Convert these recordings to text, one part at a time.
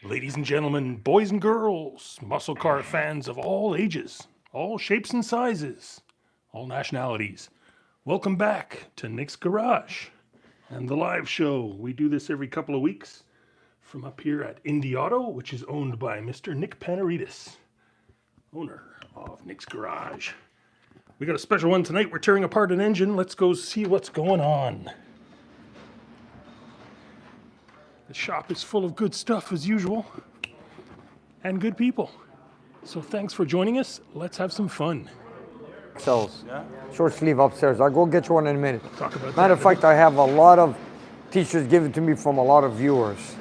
Ladies and gentlemen, boys and girls, muscle car fans of all ages, all shapes and sizes, all nationalities, welcome back to Nick's Garage and the live show. We do this every couple of weeks from up here at Indy Auto, which is owned by Mr. Nick Panaritis, owner of Nick's Garage. We got a special one tonight. We're tearing apart an engine. Let's go see what's going on. The shop is full of good stuff as usual, and good people. So thanks for joining us. Let's have some fun. Cells. Short sleeve upstairs. I'll go get you one in a minute. Talk about Matter of fact, I have a lot of t-shirts given to me from a lot of viewers.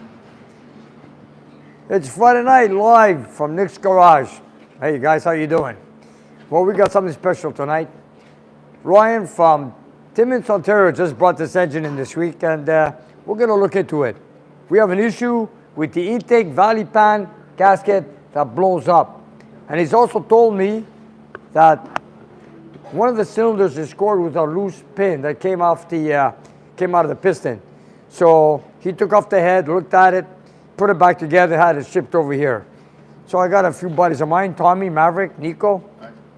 It's Friday night live from Nick's Garage. Hey guys, how you doing? Well, we got something special tonight. Ryan from Timmins, Ontario just brought this engine in this week, and we're gonna look into it. We have an issue with the intake valley pan gasket that blows up. And he's also told me that one of the cylinders is scored with a loose pin that came out of the piston. So he took off the head, looked at it, put it back together, had it shipped over here. So I got a few buddies of mine, Tommy, Maverick, Nico,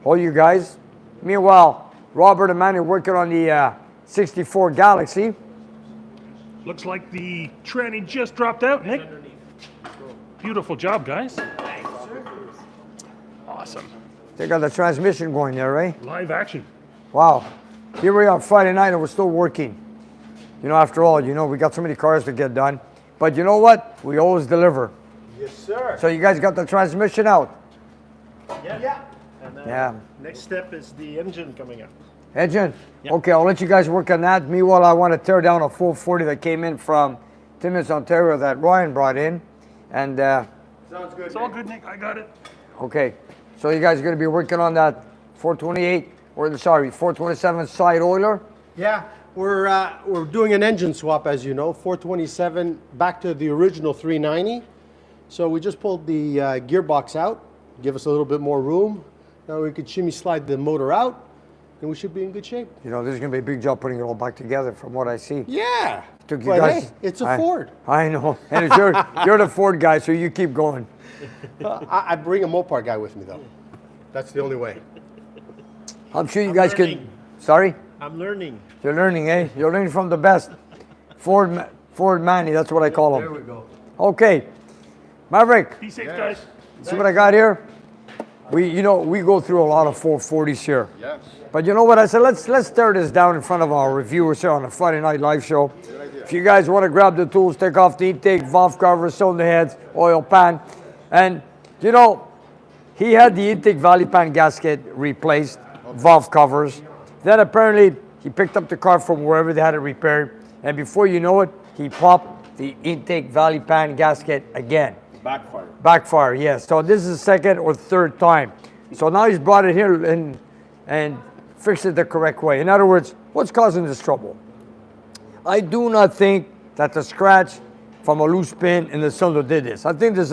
all you guys. Meanwhile, Robert and Manny working on the 64 Galaxy. Looks like the tranny just dropped out, Nick. Beautiful job, guys. Awesome. They got the transmission going there, right? Live action. Wow. Here we are Friday night and we're still working. You know, after all, we got so many cars to get done. But you know what? We always deliver. Yes, sir. So you guys got the transmission out? Yeah. And next step is the engine coming up. Engine? Yep. Okay, I'll let you guys work on that. Meanwhile, I want to tear down a 440 that came in from Timmins, Ontario that Ryan brought in. And Sounds good. It's all good, Nick. I got it. okay, so you guys are going to be working on that 428, or 427 side oiler? Yeah, we're doing an engine swap, as you know, 427 back to the original 390. So we just pulled the gearbox out, give us a little bit more room. Now we could shimmy slide the motor out, and we should be in good shape. This is going to be a big job putting it all back together from what I see. Yeah. Took you But guys- hey, it's a Ford. I know, and it's you're the Ford guy, so you keep going. I bring a Mopar guy with me, though. That's the only way. I'm sure you guys can. learning. Sorry? I'm learning. You're learning, eh? You're learning from the best. Ford Manny, that's what I call him. There we go. Okay, Maverick, Be safe, guys. see what I got here? We go through a lot of 440s here. Yes. But you know what? I said, let's tear this down in front of our reviewers here on a Friday night live show. If you guys want to grab the tools, take off the intake, valve covers, cylinder heads, oil pan. And, he had the intake valley pan gasket replaced, valve covers. Then apparently he picked up the car from wherever they had it repaired. And before you know it, he popped the intake valley pan gasket again. Backfire. Backfire, yes. So this is the second or third time. So now he's brought it here and fixed it the correct way. In other words, what's causing this trouble? I do not think that the scratch from a loose pin in the cylinder did this. I think there's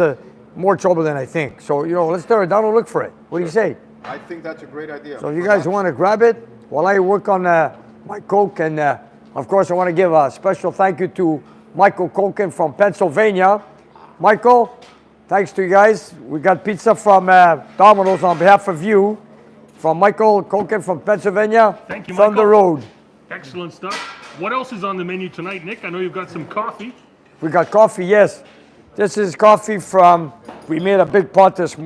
more trouble than I think. So, let's tear it down and look for it. What do you say? I think that's a great idea. So you guys want to grab it while I work on my Coke. And of course, I want to give a special thank you to Michael Koken from Pennsylvania. Michael, thanks to you guys. We got pizza from Domino's on behalf of you. From Michael Koken from Pennsylvania. Thank you, From the Michael. road. Excellent stuff. What else is on the menu tonight, Nick? I know you've got some coffee. We got coffee, yes. This is coffee from, we made a big pot just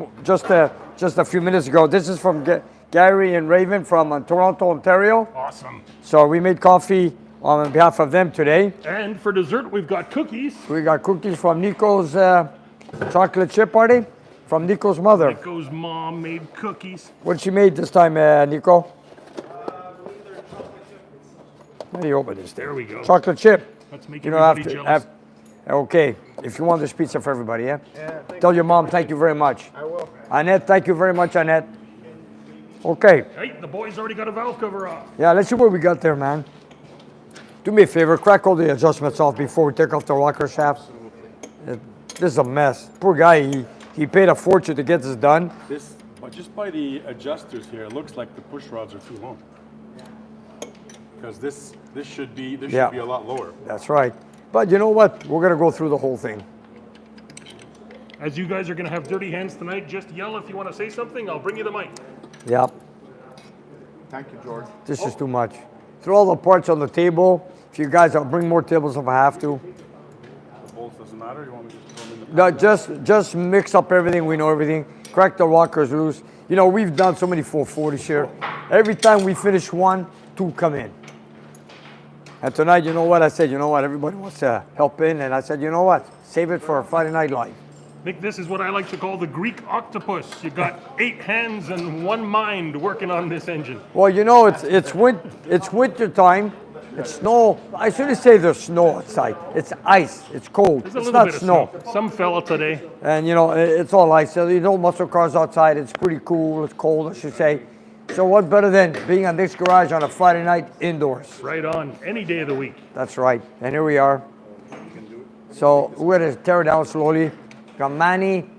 a few minutes ago. This is from Gary and Raven from Toronto, Ontario. Awesome. So we made coffee on behalf of them today. And for dessert, we've got cookies. We got cookies from Nico's chocolate chip party, from Nico's mother. Nico's mom made cookies. What she made this time, Nico? How do you open this? There we go. Chocolate chip. Let's make You know, everybody jealous. okay, if you want this pizza for everybody, yeah? Tell your mom thank you very much. I will. Annette, thank you very much, Annette. Okay, Hey, the boys already got a valve cover off. yeah, let's see what we got there, man. Do me a favor, crack all the adjustments off before we take off the rocker shaft. This is a mess. Poor guy, he paid a fortune to get this done. But just by the adjusters here, it looks like the push rods are too long. Because this should be a lot lower. That's right. But you know what? We're gonna go through the whole thing. As you guys are going to have dirty hands tonight, just yell if you want to say something. I'll bring you the mic. Yep. Thank you, George. This is too much. Throw all the parts on the table. If you guys, I'll bring more tables if I have to. The bolts doesn't matter. You want me to just throw them in the No, just mix up everything. We know everything. Crack the rockers loose. You know, we've done so many 440s here. Every time we finish one, two come in. And tonight, you know what? I said, you know what? Everybody wants to help in. And I said, you know what? Save it for a Friday Night Live. Nick, this is what I like to call the Greek octopus. You got 8 hands and 1 mind working on this engine. Well, you know, it's winter time. It's snow. I shouldn't say there's snow outside. It's ice. It's cold. There's a It's little not bit of snow. Some fella today. And you know, it's all ice. So you know, muscle cars outside. It's pretty cool. It's cold, I should say. So what better than being on Nick's Garage on a Friday night indoors? Right on. Any day of the week. That's right. And here we are. So we're gonna tear it down slowly. Got Manny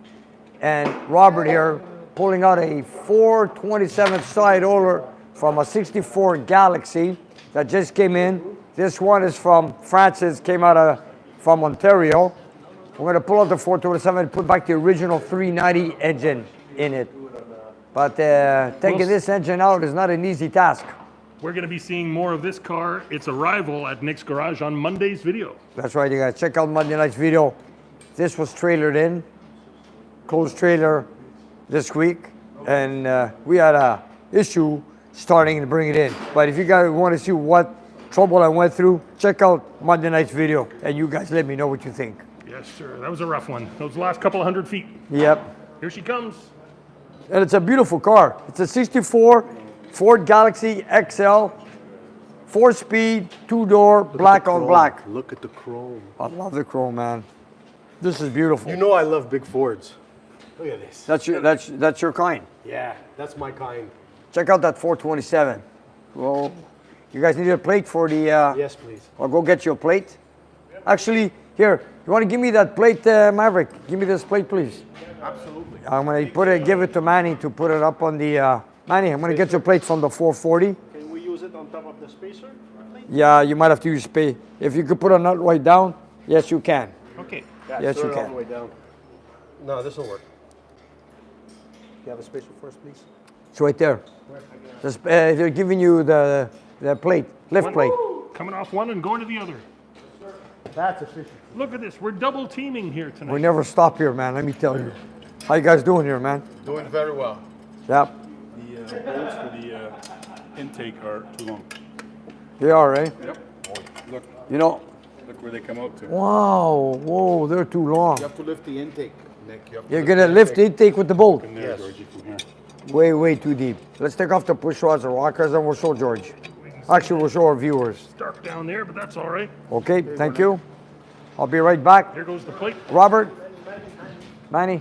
and Robert here pulling out a 427 side roller from a 64 Galaxy that just came in. This one is from Francis, came out from Ontario. We're gonna pull out the 427 and put back the original 390 engine in it. But taking this engine out is not an easy task. We're going to be seeing more of this car, its arrival at Nick's Garage on Monday's video. That's right, you guys. Check out Monday night's video. This was trailered in, closed trailer this week, and we had a issue starting to bring it in. But if you guys want to see what trouble I went through, check out Monday night's video, and you guys let me know what you think. Yes, sir. That was a rough one. Those last couple of 100 feet. Yep. Here she comes. And it's a beautiful car. It's a 64 Ford Galaxy XL, 4-speed, 2-door, black on black. Look at the chrome. I love the chrome, man. This is beautiful. You know I love big Fords. Look at this. That's your kind. Yeah, that's my kind. Check out that 427. Well, you guys need a plate for the. Yes, please. I'll go get you a plate. Actually, here, you want to give me that plate, Maverick? Give me this plate, please. Absolutely. I'm gonna give it to Manny to put it up on the. Manny, I'm gonna get your plate from the 440. Can we use it on top of the spacer? Yeah, you might have to use pay. If you could put a nut right down, yes, you can. Okay. Yeah, Yes, throw you it all can. the way down. No, this will work. You have a spacer for us, please? It's right there. Just, they're giving you the plate, lift plate. Coming off one and going to the other. That's efficient. Look at this. We're double teaming here tonight. We never stop here, man. Let me tell you. How you guys doing here, man? Doing very well. Yep. The bolts for the intake are too long. They are, eh? Yep. Look, You know. look where they come out to. Wow. Whoa, they're too long. You have to lift the intake, Nick. You have to You're gonna lift the intake with the bolt. In there, Yes. Georgie, from here. Way, way too deep. Let's take off the push rods and rockers, and we'll show George. Actually, we'll show our viewers. It's dark down there, but that's all right. Okay. Thank you. I'll be right back. Here goes the plate. Robert, Manny.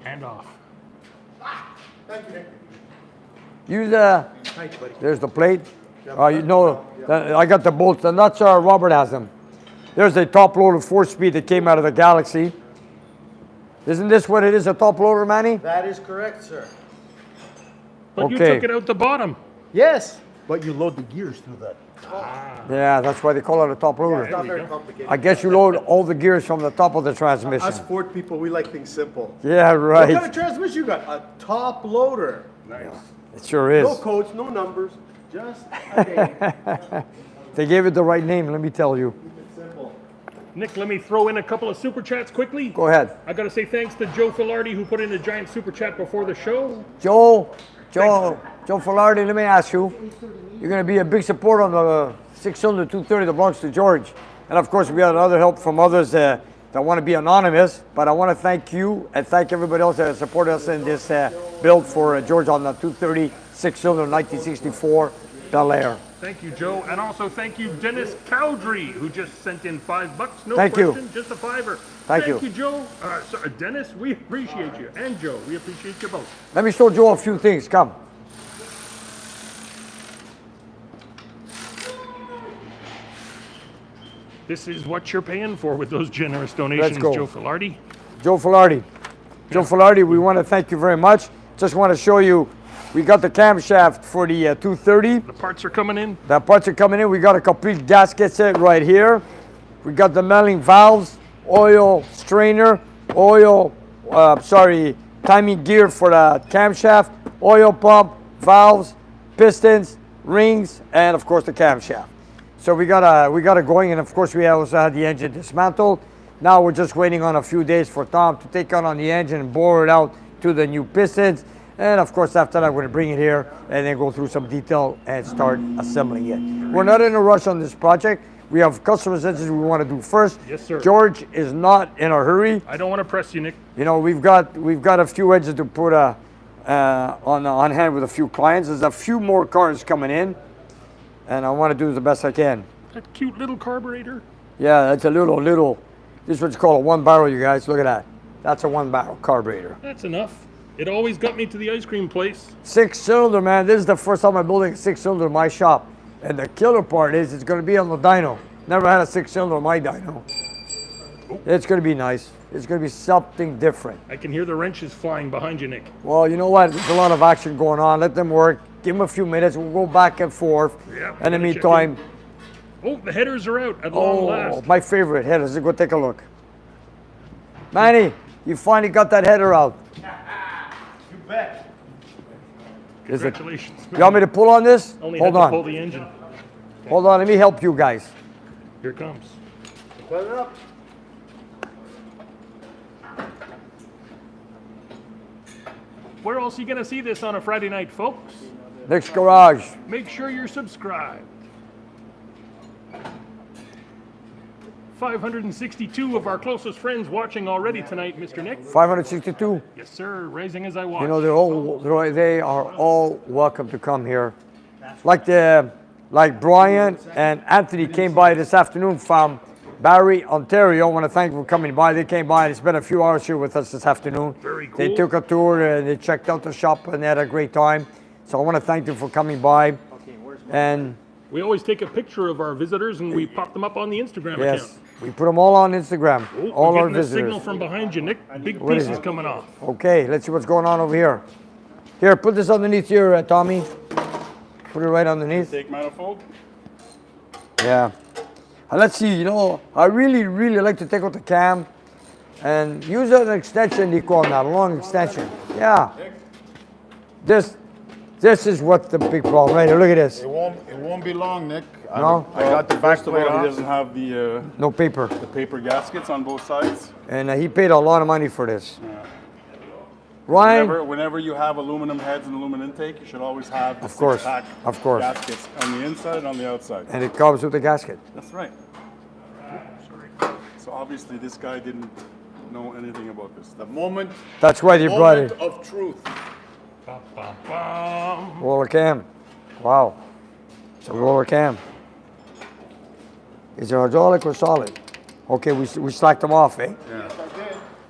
Hand off. Use the. There's the plate. You know, I got the bolts. The nuts are Robert has them. There's a top loader 4-speed that came out of the Galaxy. Isn't this what it is, a top loader, Manny? That is correct, sir. But you Okay. took it out the bottom. Yes, but you load the gears through that. Yeah, that's why they call it a top loader. It's not very complicated. I guess you load all the gears from the top of the transmission. Us Ford people, we like things simple. Yeah, What kind right. of transmission you got? A top loader. Nice. It sure is. No codes, no numbers, just a name. They gave it the right name, let me tell you. It's simple. Nick, let me throw in a couple of super chats quickly. Go ahead. I got to say thanks to Joe Filardi who put in a giant super chat before the show. Joe Filardi, let me ask you. You're going to be a big supporter on the 600 230 that belongs to George. And of course, we had other help from others that want to be anonymous. But I want to thank you and thank everybody else that supported us in this build for George on the 230 600 1964 Bel Air. Thank you, Joe. And also thank you, Dennis Cowdrey, who just sent in $5. No Thank you. question, just a $5. Thank Thank you. you, Joe. Sorry, Dennis, we appreciate you. And Joe, we appreciate you both. Let me show Joe a few things. Come. This is what you're paying for with those generous donations, go. Joe Filardi. Joe Filardi. Joe Filardi, we want to thank you very much. Just want to show you, we got the camshaft for the 230. The parts are coming in. The parts are coming in. We got a complete gasket set right here. We got the melting valves oil strainer, oil, timing gear for the camshaft, oil pump, valves, pistons, rings, and of course the camshaft. So we got it going, and of course we also had the engine dismantled. Now we're just waiting on a few days for Tom to take out on the engine and bore it out to the new pistons. And of course after that we're gonna bring it here and then go through some detail and start assembling it. We're not in a rush on this project. We have customers' engines we want to do first. Yes, sir. George is not in a hurry. I don't want to press you, Nick. You know, we've got a few engines to put on hand with a few clients. There's a few more cars coming in, and I want to do the best I can. That cute little carburetor. Yeah, that's a little. This is what you call a one barrel, you guys. Look at that. That's a one barrel carburetor. That's enough. It always got me to the ice cream place. 6-cylinder, man. This is the first time I'm building a 6-cylinder in my shop. And the killer part is it's going to be on the dyno. Never had a 6-cylinder on my dyno. It's going to be nice. It's going to be something different. I can hear the wrenches flying behind you, Nick. Well, you know what? There's a lot of action going on. Let them work. Give them a few minutes. We'll go back and forth. Yeah, And in the gotta check meantime, Oh, the headers are out at long last. my favorite headers. Let's go take a look. Manny, you finally got that header out. You bet. Is it? Congratulations. You want me to pull on this? Only Hold had to pull on. the engine. Hold on. Let me help you guys. Here it comes. Put it up. Where else are you going to see this on a Friday night, folks? Nick's Garage. Make sure you're subscribed. 562 of our closest friends watching already tonight, Mr. Nick. 562. Yes, sir. Rising as I watch. You know, they are all welcome to come here. Like Brian and Anthony came by this afternoon from Barrie, Ontario. I want to thank them for coming by. They came by and spent a few hours here with us this afternoon. Very cool. They took a tour and they checked out the shop and they had a great time. So I want to thank them for coming by. And We always take a picture of our visitors and we pop them up on the Instagram yes, account. we put them all on Instagram. Oh, all we're our getting a signal visitors. from behind you, Nick. Big What is pieces it? coming off. Okay, let's see what's going on over here. Here, put this underneath here, Tommy. Put it right underneath. Take manifold. Yeah. And let's see, you know, I really like to take out the cam and use an extension, they call that, a long extension. Yeah. This is what the big problem, right here, look at this. It won't be long, Nick. No? I got the back First of plate all, he off. doesn't have the No paper. paper gaskets on both sides. And he paid a lot of money for this. Ryan, Whenever you have aluminum heads and aluminum intake, you should always have the Of course, six-pack of course. gaskets on the inside and on the outside. and it comes with a gasket. That's right. So obviously this guy didn't know anything about this. The moment, That's why they brought moment it. of truth. Bum, bum, bum. Roller cam. Wow. It's a roller cam. Is it hydraulic or solid? Okay, we slacked them off, eh? Yeah,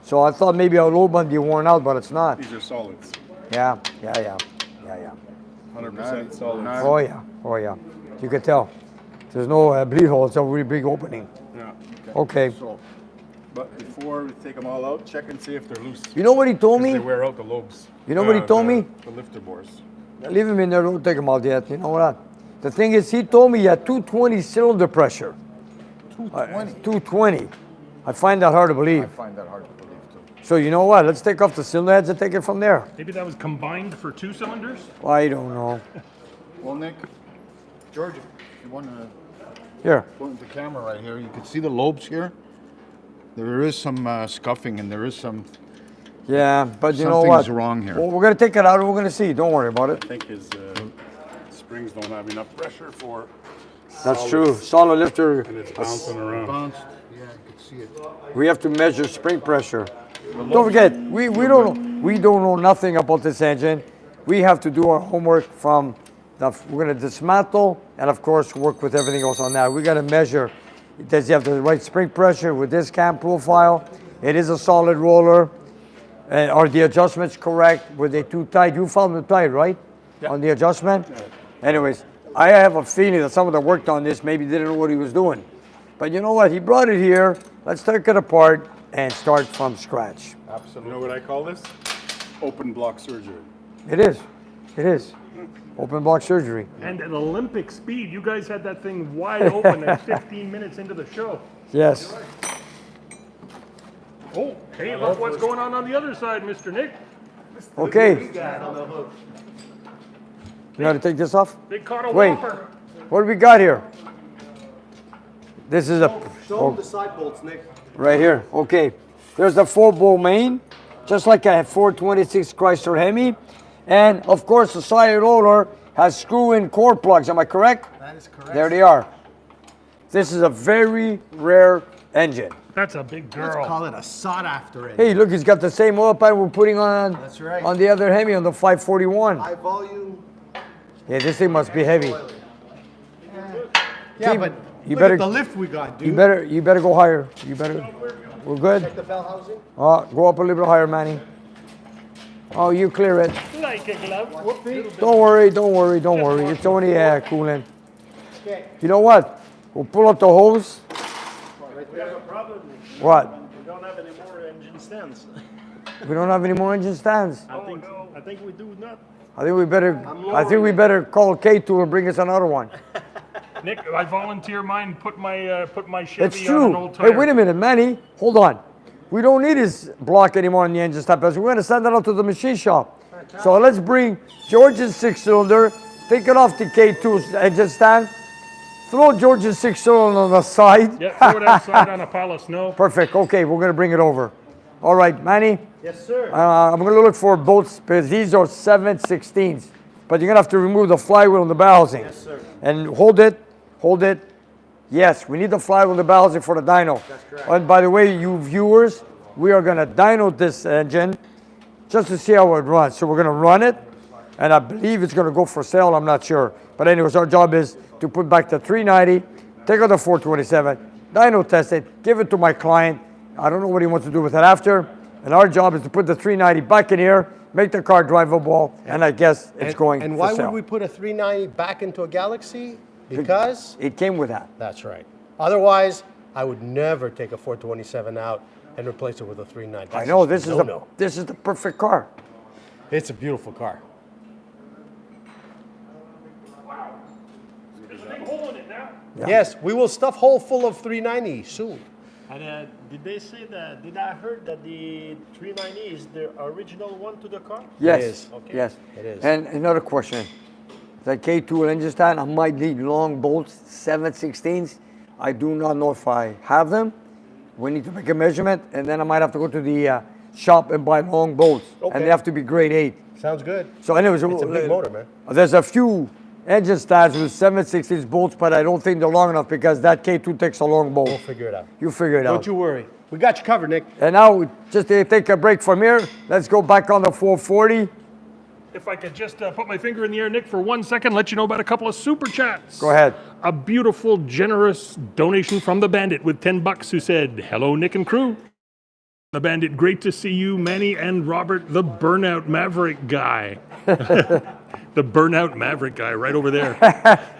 So I thought maybe our low band be worn out, but it's not. these are solids. Yeah. 100% solids. Oh yeah. You can tell. There's no bleed hole. It's a really big opening. Yeah. Okay. So, but before we take them all out, check and see if they're loose. You know what he told 'Cause me? They wear out the lobes. You know what he told me? The lifter bores. Leave him in there. Don't take him out yet. You know what? The thing is, he told me he had 220 cylinder pressure. 220. 220. I find that hard to I believe. find that hard to believe too. So you know what? Let's take off the cylinder heads and take it from there. Maybe that was combined for 2 cylinders? I don't know. Well, Nick, George, if you want to Here. point the camera right here, you can see the lobes here. There is some scuffing and there is some. Yeah, but you know what? Something's wrong here. Well, we're gonna take it out and we're gonna see. Don't worry about it. I think his springs don't have enough pressure for. That's solids, true. Solid lifter. And it's bouncing around. Bounced. Yeah, you can see it. We have to measure spring pressure. Don't forget, we don't know nothing about this engine. We have to do our homework from we're gonna dismantle and of course work with everything else on that. We gotta measure, does he have the right spring pressure with this cam profile? It is a solid roller. Are the adjustments correct? Were they too tight? You found them tight, right? Yeah. On the adjustment? Anyways, I have a feeling that someone that worked on this maybe didn't know what he was doing. But you know what? He brought it here. Let's take it apart and start from scratch. You know what I call this? Open block surgery. It is. It is. Open block surgery. And at Olympic speed, you guys had that thing wide open at 15 minutes into the show. Yes. Oh, hey, look what's going on the other side, Mr. Nick. Okay. You got to take this off? They caught a Wait. whopper. What do we got here? This is a Show them the side bolts, Nick. right here. Okay. There's the 4-bolt main, just like a 426 Chrysler Hemi. And of course, the side roller has screw-in core plugs. Am I correct? That is correct. There they are. This is a very rare engine. That's a big Let's girl. call it a sought-after engine. Hey, look, he's got the same oil pan we're putting on. That's right. On the other Hemi, on the 541. High volume. Yeah, this thing must be heavy. Yeah, Keep- but you look better- at the lift we got, dude. You better go higher. You better. We're good. Check the bell housing. Go up a little bit higher, Manny. Oh, you clear it. Like a glove. Whoopsie. Don't worry, don't worry, don't worry. It's only coolant. Okay. You know what? We'll pull up the hose. We have a problem. What? We don't have any more engine stands. We don't have any more engine stands. I think we do not. I think we better call K2 and bring us another one. Nick, I volunteer mine. Put my Chevy It's on an true. old tire. Hey, wait a minute, Manny. Hold on. We don't need his block anymore in the engine stop. We're going to send it out to the machine shop. So let's bring George's 6-cylinder, take it off the K2's engine stand, throw George's 6-cylinder on the side. Yeah, throw it outside on a pile of snow. Perfect. Okay, we're going to bring it over. All right, Manny. Yes, sir. I'm going to look for bolts because these are 7/16s. But you're going to have to remove the flywheel and the bell housing. Yes, sir. And hold it. Yes, we need the flywheel and the bell housing for the dyno. That's correct. And by the way, you viewers, we are going to dyno this engine just to see how it runs. So we're going to run it, and I believe it's going to go for sale. I'm not sure. But anyways, our job is to put back the 390, take out the 427, dyno test it, give it to my client. I don't know what he wants to do with it after. And our job is to put the 390 back in here, make the car drivable, and I guess it's going And for why sale. would we put a 390 back into a Galaxy? Because It came with that. that's right. Otherwise, I would never take a 427 out and replace it with a 390. I That's know just this a is no-no. this is the perfect car. It's a beautiful car. There's a big hole in it now. Yeah. Yes, we will stuff hole full of 390 soon. And did they say that? Did I heard that the 390 is the original one to the car? Yes. is. Okay. Yes. It is. And another question. The K2 engine stand, I might need long bolts, 7/16s. I do not know if I have them. We need to make a measurement, and then I might have to go to the shop and buy long bolts. Okay. And they have to be grade 8. Sounds good. So anyways, It's a big motor, man. There's a few engine stands with 7/16 bolts, but I don't think they're long enough because that K2 takes a long bolt. We'll figure it out. You figure it out. Don't you worry. We got you covered, Nick. And now, just to take a break from here, let's go back on the 440. If I could just put my finger in the air, Nick, for 1 second, let you know about a couple of super chats. Go ahead. A beautiful, generous donation from the Bandit with $10 who said, "Hello, Nick and crew." The Bandit, great to see you, Manny and Robert, the Burnout Maverick guy. The Burnout Maverick guy, right over there.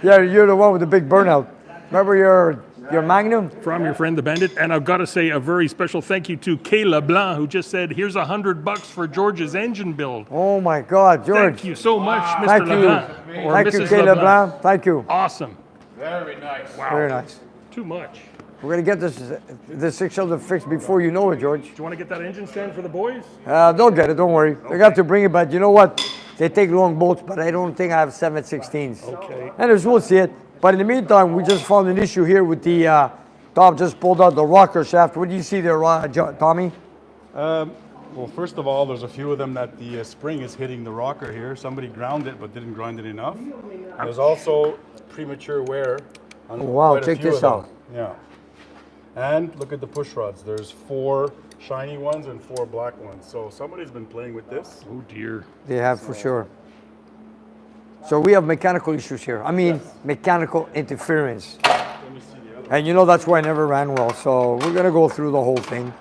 Yeah, you're the one with the big burnout. Remember your Magnum? From your friend the Bandit. And I've got to say a very special thank you to Kay LeBlanc, who just said, "Here's $100 for George's engine build." Oh my God, George. Thank you so much, Mr. Thank you. LeBlanc. Or Thank you, Mrs. Caleb LeBlanc. Blanc. Thank you. Awesome. Very nice. Wow. Very nice. Too much. We're gonna get this 6-cylinder fixed before you know it, George. Do you want to get that engine stand for the boys? They'll get it. Don't worry. They got to bring it, but you know what? They take long bolts, but I don't think I have 7/16s. Okay. Anyways, we'll see it. But in the meantime, we just found an issue here with the Tom just pulled out the rocker shaft. What do you see there, Tommy? Well, first of all, there's a few of them that the spring is hitting the rocker here. Somebody ground it, but didn't grind it enough. There's also premature wear on Wow, quite a check few this of them. out. Yeah. And look at the push rods. There's 4 shiny ones and 4 black ones. So somebody's been playing with this. Oh dear. They have for sure. So we have mechanical issues here. I mean, mechanical interference. Let me see the other. And you know that's why I never ran well. So we're gonna go through the whole thing.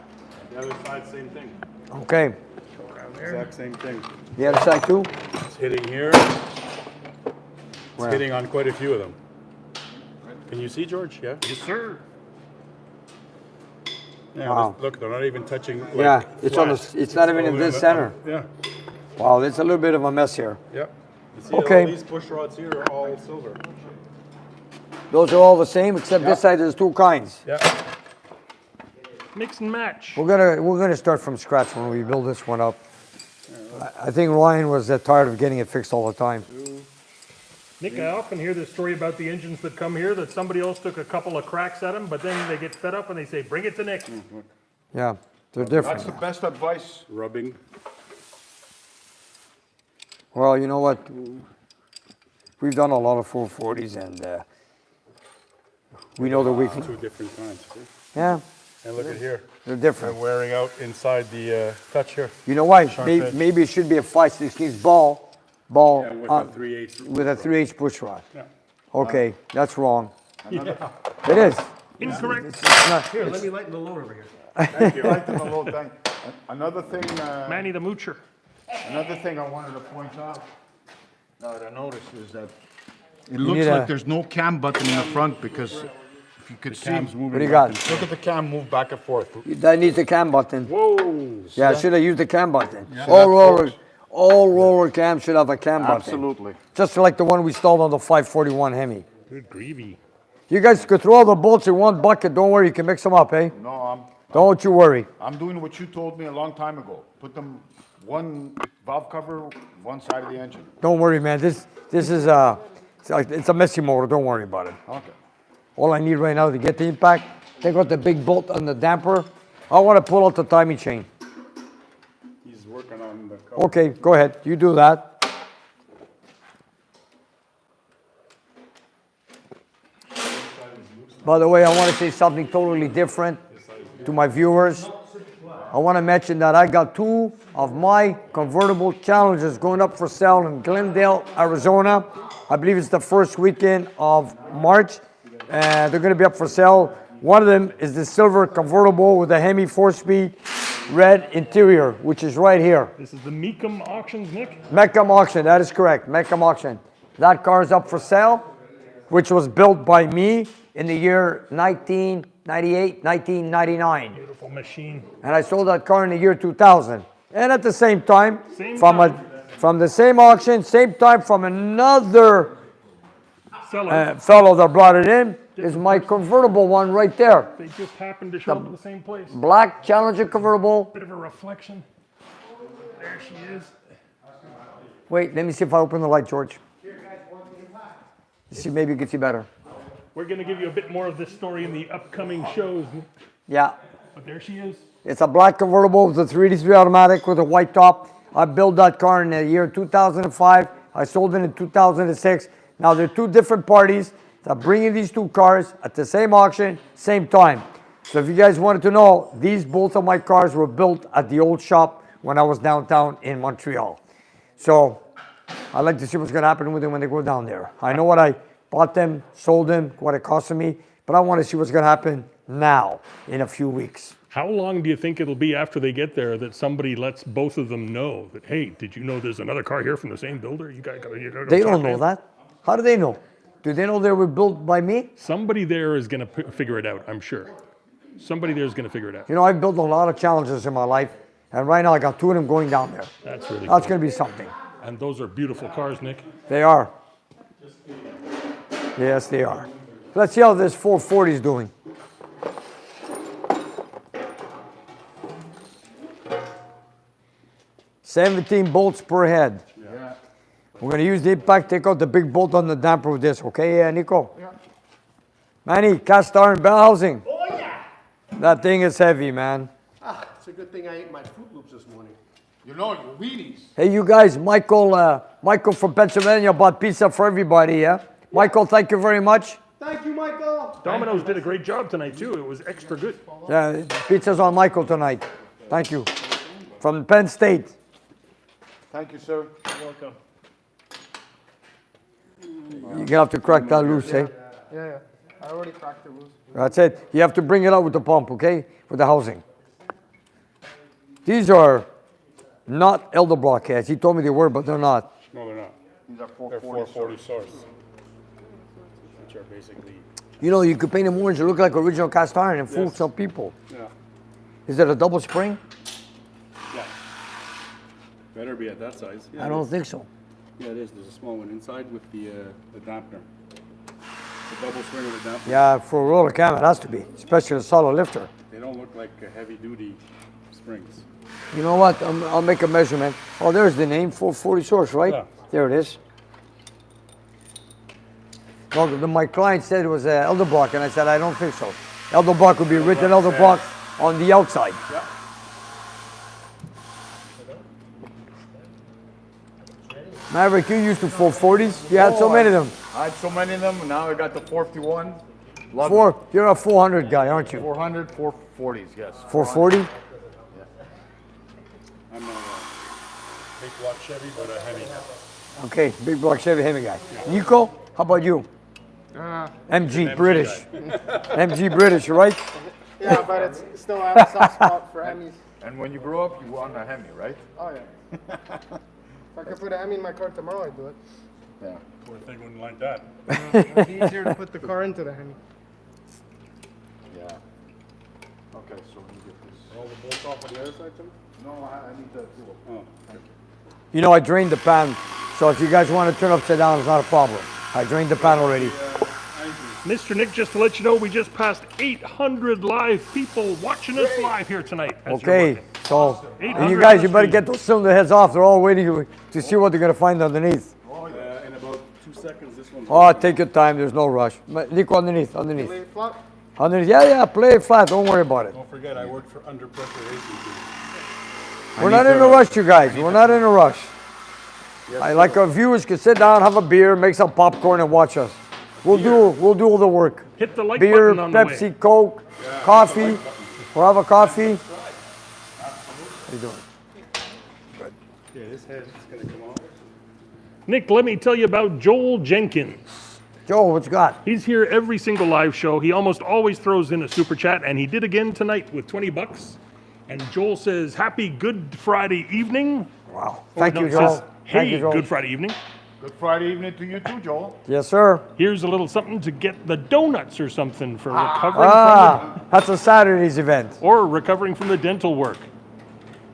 The other side, same thing. Okay. Exact same thing. The other side too? It's hitting here. Where? It's hitting on quite a few of them. Can you see, George? Yeah. Yes, sir. Yeah. Wow. Look, they're not even touching. Like, Yeah, it's on the- flat. it's not even in all this on the- center. Yeah. Wow, it's a little bit of a mess here. Yeah. You see Okay. all these push rods here are all silver. Those are all the same, except this side there's 2 kinds. Yeah. Mix and match. We're gonna start from scratch when we build this one up. I think Ryan was tired of getting it fixed all the time. Nick, I often hear this story about the engines that come here, that somebody else took a couple of cracks at them, but then they get fed up and they say, bring it to Nick. Yeah, they're different. That's the best advice. Rubbing. Well, you know what? We've done a lot of 440s, and we know the weakness. Two different kinds. See? Yeah, And look at here. they're They're different. wearing out inside the touch here. You know why? Sharp Maybe, edge. maybe it should be a 5/16 ball Yeah, with on- a 3/8. with a 3/8 push rod. Yeah. Okay, that's wrong. Yeah. It is. Incorrect. It's not, Here, let me lighten the load over here. Thank you. Right to the low thing. Another thing, Manny the Moocher. another thing I wanted to point out that I noticed is that it need looks a- like there's no cam button in the front because if you could see, Cam's moving. What do you back got? and- Look at the cam move back and forth. that needs a cam button. Whoa. Yeah, I should have used the cam button. Yeah. All roller cams should have a cam button. absolutely. Just like the one we installed on the 541 Hemi. Good gravy. You guys could throw all the bolts in one bucket. Don't worry, you can mix them up, eh? No, Don't you worry. I'm doing what you told me a long time ago. Put them one valve cover, one side of the engine. Don't worry, man. This is it's a messy motor. Don't worry about it. Okay. All I need right now to get the impact, take out the big bolt on the damper. I want to pull out the timing chain. He's working on the cover. Okay, go ahead. You do that. By the way, I want to say something totally different to my viewers. I want to mention that I got two of my convertible Challengers going up for sale in Glendale, Arizona. I believe it's the first weekend of March. They're going to be up for sale. One of them is the silver convertible with a Hemi 4-speed red interior, which is right here. This is the Meekum Auctions, Nick. Meckham Auction, that is correct, Meckham Auction. That car is up for sale, which was built by me in the year 1998, 1999. Beautiful machine. And I sold that car in the year 2000. And at the same time, Same from time. from the same auction, same time from another Seller. fellow that brought it in, is my convertible one right there. They just happened to show up at the same place. Black Challenger convertible. Bit of a reflection. There she is. Wait, let me see if I open the light, George. See, maybe you can see better. We're going to give you a bit more of this story in the upcoming shows. Yeah. But there she is. It's a black convertible with a 383 automatic with a white top. I built that car in the year 2005. I sold it in 2006. Now, there are two different parties that are bringing these two cars at the same auction, same time. So if you guys wanted to know, these both of my cars were built at the old shop when I was downtown in Montreal. So I'd like to see what's going to happen with them when they go down there. I know what I bought them, sold them, what it cost me, but I want to see what's going to happen now in a few weeks. How long do you think it'll be after they get there that somebody lets both of them know that, hey, did you know there's another car here from the same builder? You gotta go They talk don't to know him." that. How do they know? Do they know they were built by me? Somebody there is going to figure it out, I'm sure. Somebody there is going to figure it out. You know, I've built a lot of challenges in my life, and right now I got two of them going down there. That's really That's cool. going to be something. And those are beautiful cars, Nick. They are. Yes, they are. Let's see how this 440 is doing. $17 bolts per head. Yeah. We're going to use the impact, take out the big bolt on the damper with this, okay, Nico? Yeah. Manny, cast iron bell housing. Oh, yeah. That thing is heavy, man. Ah, it's a good thing I ate my Fruit Loops this morning. You know, your weenies. Hey, you guys, Michael from Pennsylvania bought pizza for everybody, yeah? Michael, thank you very much. Thank you, Michael. Domino's did a great job tonight, too. It was extra good. Yeah, pizza's on Michael tonight. Thank you. From Penn State. Thank you, sir. You're welcome. You're gonna have to crack that loose, eh? Yeah. I already cracked the loose. That's it. You have to bring it out with the pump, okay? With the housing. These are not elder block heads. He told me they were, but they're not. No, they're not. These are They're 440. 440 source. Which are basically, You know, you could paint them orange and look like original cast iron and fool Yes. some people. yeah. Is it a double spring? Yeah. Better be at that size. Yeah, I don't think so. Yeah, it is. There's a small one inside with the dampener. The double swing of the damper. Yeah, for a roller cam, it has to be, especially a solid lifter. They don't look like heavy-duty springs. You know what? I'll make a measurement. Oh, there's the name, 440 source, right? Yeah. There it is. Well, my client said it was elder block, and I said I don't think so. Elder block would be written elder block on the outside. Yeah. Maverick, you used to 440s. You had so many of them. I had so many of them, and now I got the 451. Love You're a 400 guy, aren't you? 400, 440s, yes. 440? I'm a big block Chevy, but a Hemi. Okay, big block Chevy Hemi guy. Nico, how about you? MG, British. MG British, right? Yeah, but it's still I have a soft spot for Emmys. And when you grow up, you want a Hemi, right? Oh yeah. If I could put an Emmy in my car tomorrow, I'd do it. Yeah. Poor thing wouldn't like that. It'd be easier to put the car into the Hemi. Yeah. Okay, so when you get this. All the bolts off on the other side, Tim? No, I need that tool. Oh. You know, I drained the pan, so if you guys want to turn upside down, it's not a problem. I drained the pan already. Mr. Nick, just to let you know, we just passed 800 live people watching us live here tonight. as you're Okay, working. so, and 800 you guys, on you the better stream. get those cylinder heads off. They're all waiting to see what they're going to find underneath. In about 2 seconds, this one's Oh, take your time. There's no rush. Nico, underneath. Lay it flat. Underneath. Yeah, play it flat. Don't worry about it. Don't forget, I worked for Under Pressure Racing Team. We're not in a rush, you guys. We're not in a rush. I like our viewers can sit down, have a beer, make some popcorn, and watch us. We'll do all the work. Hit the like Beer, button on the way. Pepsi, Coke, coffee. We'll have a coffee. How you doing? Yeah, this head is going to come off. Nick, let me tell you about Joel Jenkins. Joe, what you got? He's here every single live show. He almost always throws in a super chat, and he did again tonight with 20 bucks. And Joel says, happy Good Friday evening. Wow. Or Thank no, you, it Joel. says, Thank hey, you, Joel. Good Friday evening. Good Friday evening to you too, Joel. Yes, sir. Here's a little something to get the donuts or something for recovering That's a Saturday's event. or recovering from the dental work.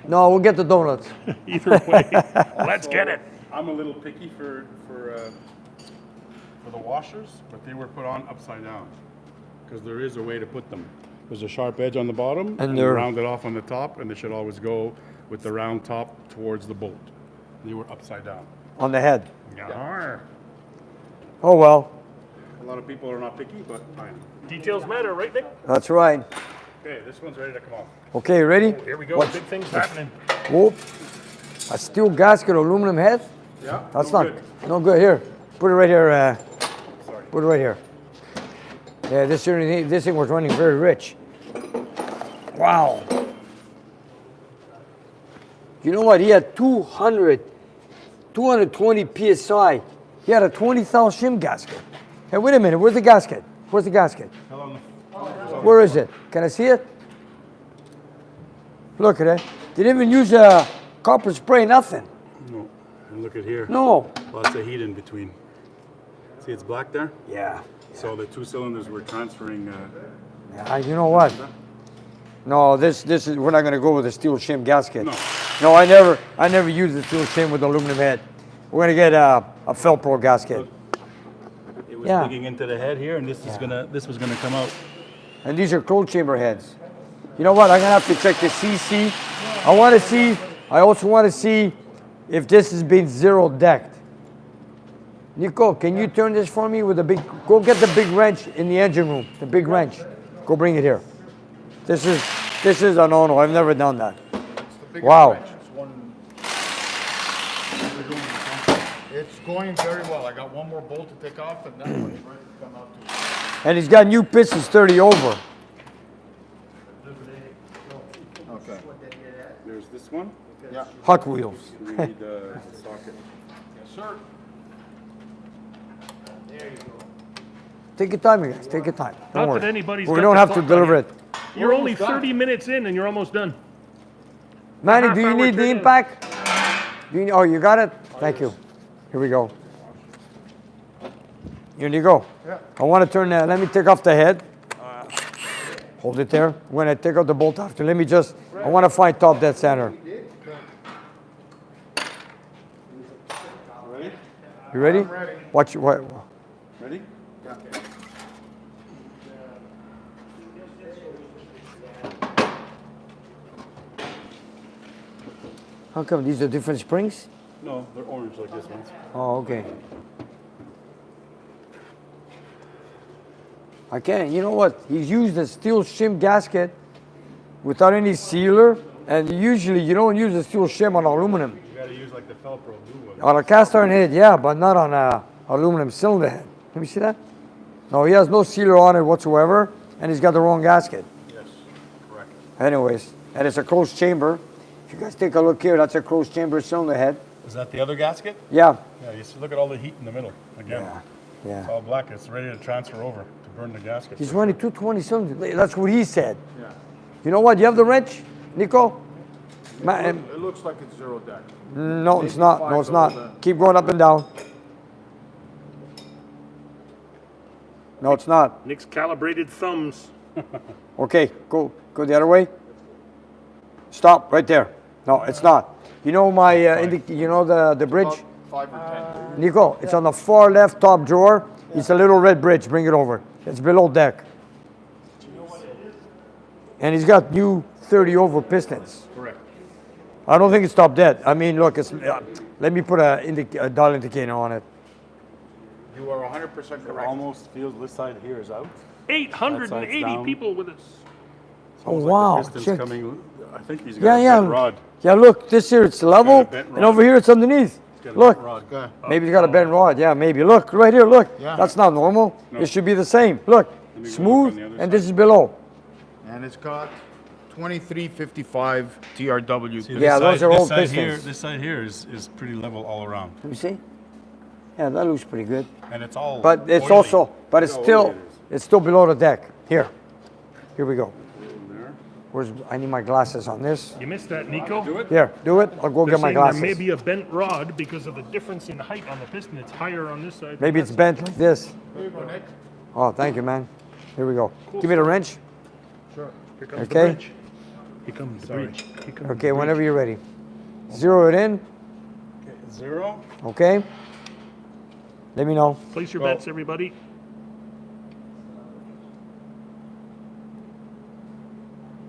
No, we'll get the donuts. Either way, let's get it. I'm a little picky for the washers, but they were put on upside down because there is a way to put them. There's a sharp edge on the bottom and they're- rounded off on the top, and they should always go with the round top towards the bolt. They were upside down. On the head. Yarr. Oh, well. A lot of people are not picky, but I am. Details matter, right, Nick? That's right. Okay, this one's ready to come off. Okay, ready? Here we go. Watch. Big things happening. Whoop. A steel gasket, aluminum head? Yeah, That's no not good. no good. Here, put it right here. Sorry. Put it right here. Yeah, this thing was running very rich. Wow. You know what? He had 220 psi. He had a 20,000 shim gasket. Hey, wait a minute. Where's the gasket? Where's the gasket? Where is it? Can I see it? Look at it. They didn't even use a copper spray, nothing. No. And look at here. No. Lots of heat in between. See, it's black there? Yeah. So the 2 cylinders were transferring. You know what? No, this is we're not gonna go with a steel shim gasket. No. No, I never use the steel shim with aluminum head. We're gonna get a Felpro gasket. It was Yeah. digging into the head here, and this was gonna come out. And these are cold chamber heads. You know what? I'm gonna have to check the CC. I also want to see if this has been zero decked. Nico, can you turn this for me with a big, go get the big wrench in the engine room, the big wrench. Go bring it here. This is a no-no, I've never done that. Wow. It's going very well. I got one more bolt to take off, and that one's ready to come out too. And he's got new pistons 30 over. Okay. There's this one. Yeah. Hot Wheels. We need the socket. Yes, sir. Take your time, you guys, take your time. Don't Not worry. that anybody's We got don't the have to clock on deliver you. it. You're only 30 minutes in and you're almost done. Manny, do you half-hour need the training. impact? Oh, you got it? Thank you. Here we go. Here you go. Yeah. I want to turn that. Let me take off the head. Hold it there. When I take out the bolt after, I want to find top dead center. Ready? You ready? I'm ready. Watch. What? Ready? How come these are different springs? No, they're orange like this one. Oh, okay. I can't. You know what? He's used a steel shim gasket without any sealer, and usually you don't use a steel shim on aluminum. You gotta use like the Velcro glue one. On a cast iron head, yeah, but not on a aluminum cylinder head. Let me see that. No, he has no sealer on it whatsoever, and he's got the wrong gasket. Yes, correct. Anyways, and it's a closed chamber. If you guys take a look here, that's a closed chamber cylinder head. Is that the other gasket? Yeah. Yeah, you see, look at all the heat in the middle. Again, Yeah. it's all black. It's ready to transfer over to burn the gasket. He's running 220 cylinders. That's what he said. Yeah. You know what? You have the wrench, Nico? It looks like it's zero deck. No, it's not. No, it's not. Keep going up and down. No, it's not. Nick's calibrated thumbs. Okay, go the other way. Stop right there. No, it's not. You know my, you know the bridge? 5 or 10. Nico, it's on the far left top drawer. It's a little red bridge. Bring it over. It's below deck. And he's got new 30 over pistons. Correct. I don't think it's top dead. I mean, look, it's. Let me put a dial indicator on it. You are 100% It correct. almost feels this side here is out. 880 down. people with us. It's Oh, almost wow, Like the pistons check. coming. I think he's got Yeah, a yeah. bent rod. Yeah, look, this here it's level, bent and rod. over here it's underneath. He's got a Look, bent rod. Okay. maybe he's got a bent rod. Yeah, maybe. Look, right here, look. Yeah. That's not normal. No. It should be the same. Look, me go smooth, look on the other and side. this is below. And it's got 2355 TRW. See, Yeah, those are this old side here, pistons. this side here is pretty level all around, Let me see. Yeah, that looks pretty good. and it's all. But it's oily. also, but it's Look how still, oily it it's still below the deck. Here we go. is. There. Where's, I need my glasses on this. You missed that, Nico. Do it. Here, do it. I'll go They're get my saying there glasses. may be a bent rod because of the difference in height on the piston. It's higher on this side. Maybe it's bent like this. There you go, Nick. Oh, thank you, man. Here we go. Give me the wrench. Here comes Okay. the bridge. Here comes the bridge. Here comes Okay, whenever you're ready. Zero it in. Okay, 0. Okay. Let me know. Place your Go. bets, everybody.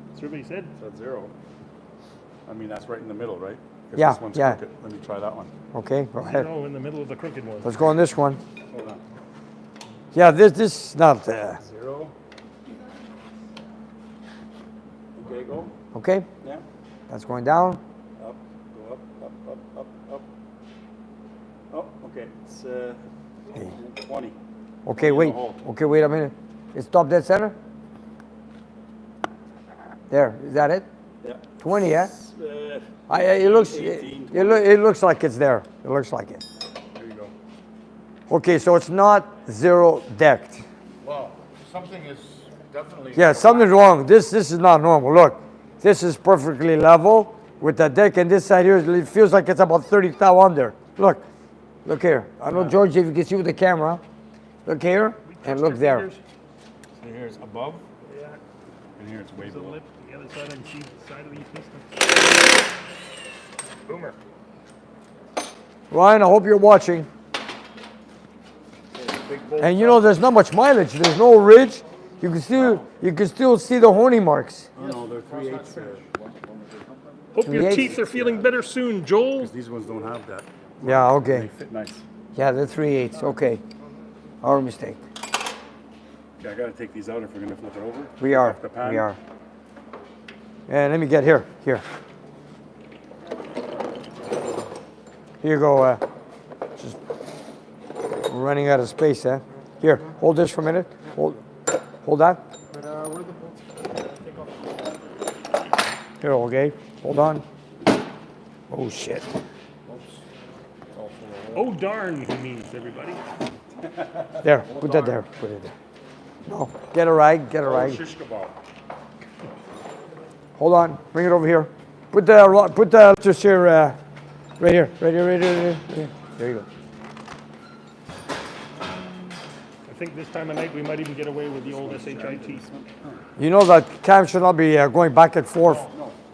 That's what everybody said. So that's 0. I mean, that's right in the middle, right? 'Cause Yeah, This one's yeah. crooked. Let me try that one. Okay, go ahead. No, in the middle of the crooked one. Let's go on this one. Hold on. Yeah, this is not. 0. Okay, go. Okay, Yeah. that's going down. Up. Go up. Oh, okay. It's 20. Okay, In the wait. hole. Okay, wait a minute. It's top dead center. There, is that it? Yeah. 20, yeah. Uh, It looks. 18. It looks like it's there. It looks like it. there you go. Okay, so it's not zero decked. Well, something is definitely. Yeah, something's wrong. This is not normal. Look, this is perfectly level with the deck, and this side here, it feels like it's about 30 thou under. Look here. I don't know, George, if you can see with the camera. Look here, and look there. So here's above, Yeah. and here it's way The below. lip, the other side on the side of these pistons. Boomer. Ryan, I hope you're watching. And you know, there's not much mileage. There's no ridge. You can still see the honing marks. Oh, no, they're 3/8 there. Hope your 3/8. teeth are feeling better soon, Joel. These ones don't have that. Yeah, They okay. fit nice. Yeah, they're 3/8. Okay. Our mistake. Okay, I gotta take these out if we're gonna flip it over. We are. Off the pan. We are. And let me get here. Here. Here you go. Just running out of space, eh? Here, hold this for a minute. Hold that. But where are the bolts? Here, okay. Hold on. Oh shit. Oh darn, he means everybody. There. Put that there. Put it there. No. Get a rag. Get a rag. Shish kebab. Hold on. Bring it over here. Put the just here. Right here. Right here. Right here. Right here. There you go. I think this time of night we might even get away with the old SHIT. You know that cam should not be going back and forth.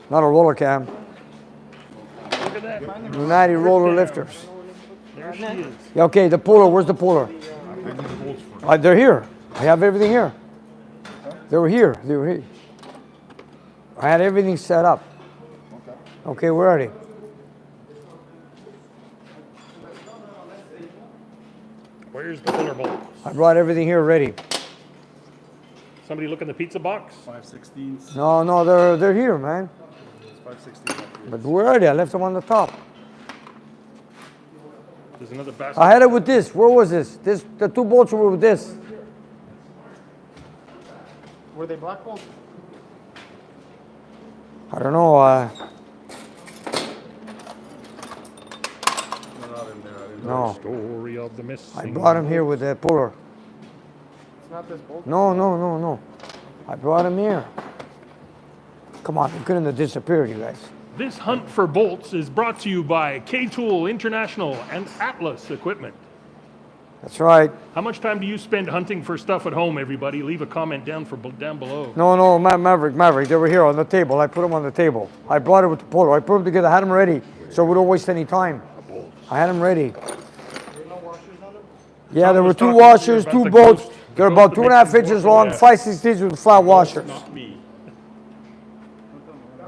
Not a roller cam. Look at that. United roller lifters. There she is. Yeah, okay, the puller. Where's the puller? They're here. I have everything here. They were here. They were here. I had everything set up. Okay, where are they? Where's the puller bolt? I brought everything here ready. Somebody look in the pizza box. 5/16. No, they're here, man. It's 5/16. But where are they? I left them on the top. There's another basket. I had it with this. Where was this? The 2 bolts were with this. Were they black bolts? I don't know. They're not in there. I didn't No, Story of the missing. I brought them here with the puller. It's not this bolt. No. I brought them here. Come on, they couldn't have disappeared, you guys. This hunt for bolts is brought to you by K-Tool International and Atlas Equipment. That's right. How much time do you spend hunting for stuff at home, everybody? Leave a comment down below. No, Maverick. They were here on the table. I put them on the table. I brought it with the puller. I put them together. I had them ready, so we don't waste any time. I had them ready. There were no washers on them? Yeah, there were was 2 talking washers, about 2 the bolts. ghost- They're the about ghost 2.5 that makes inches the long, bolt, 5/16 with flat washers. Not me.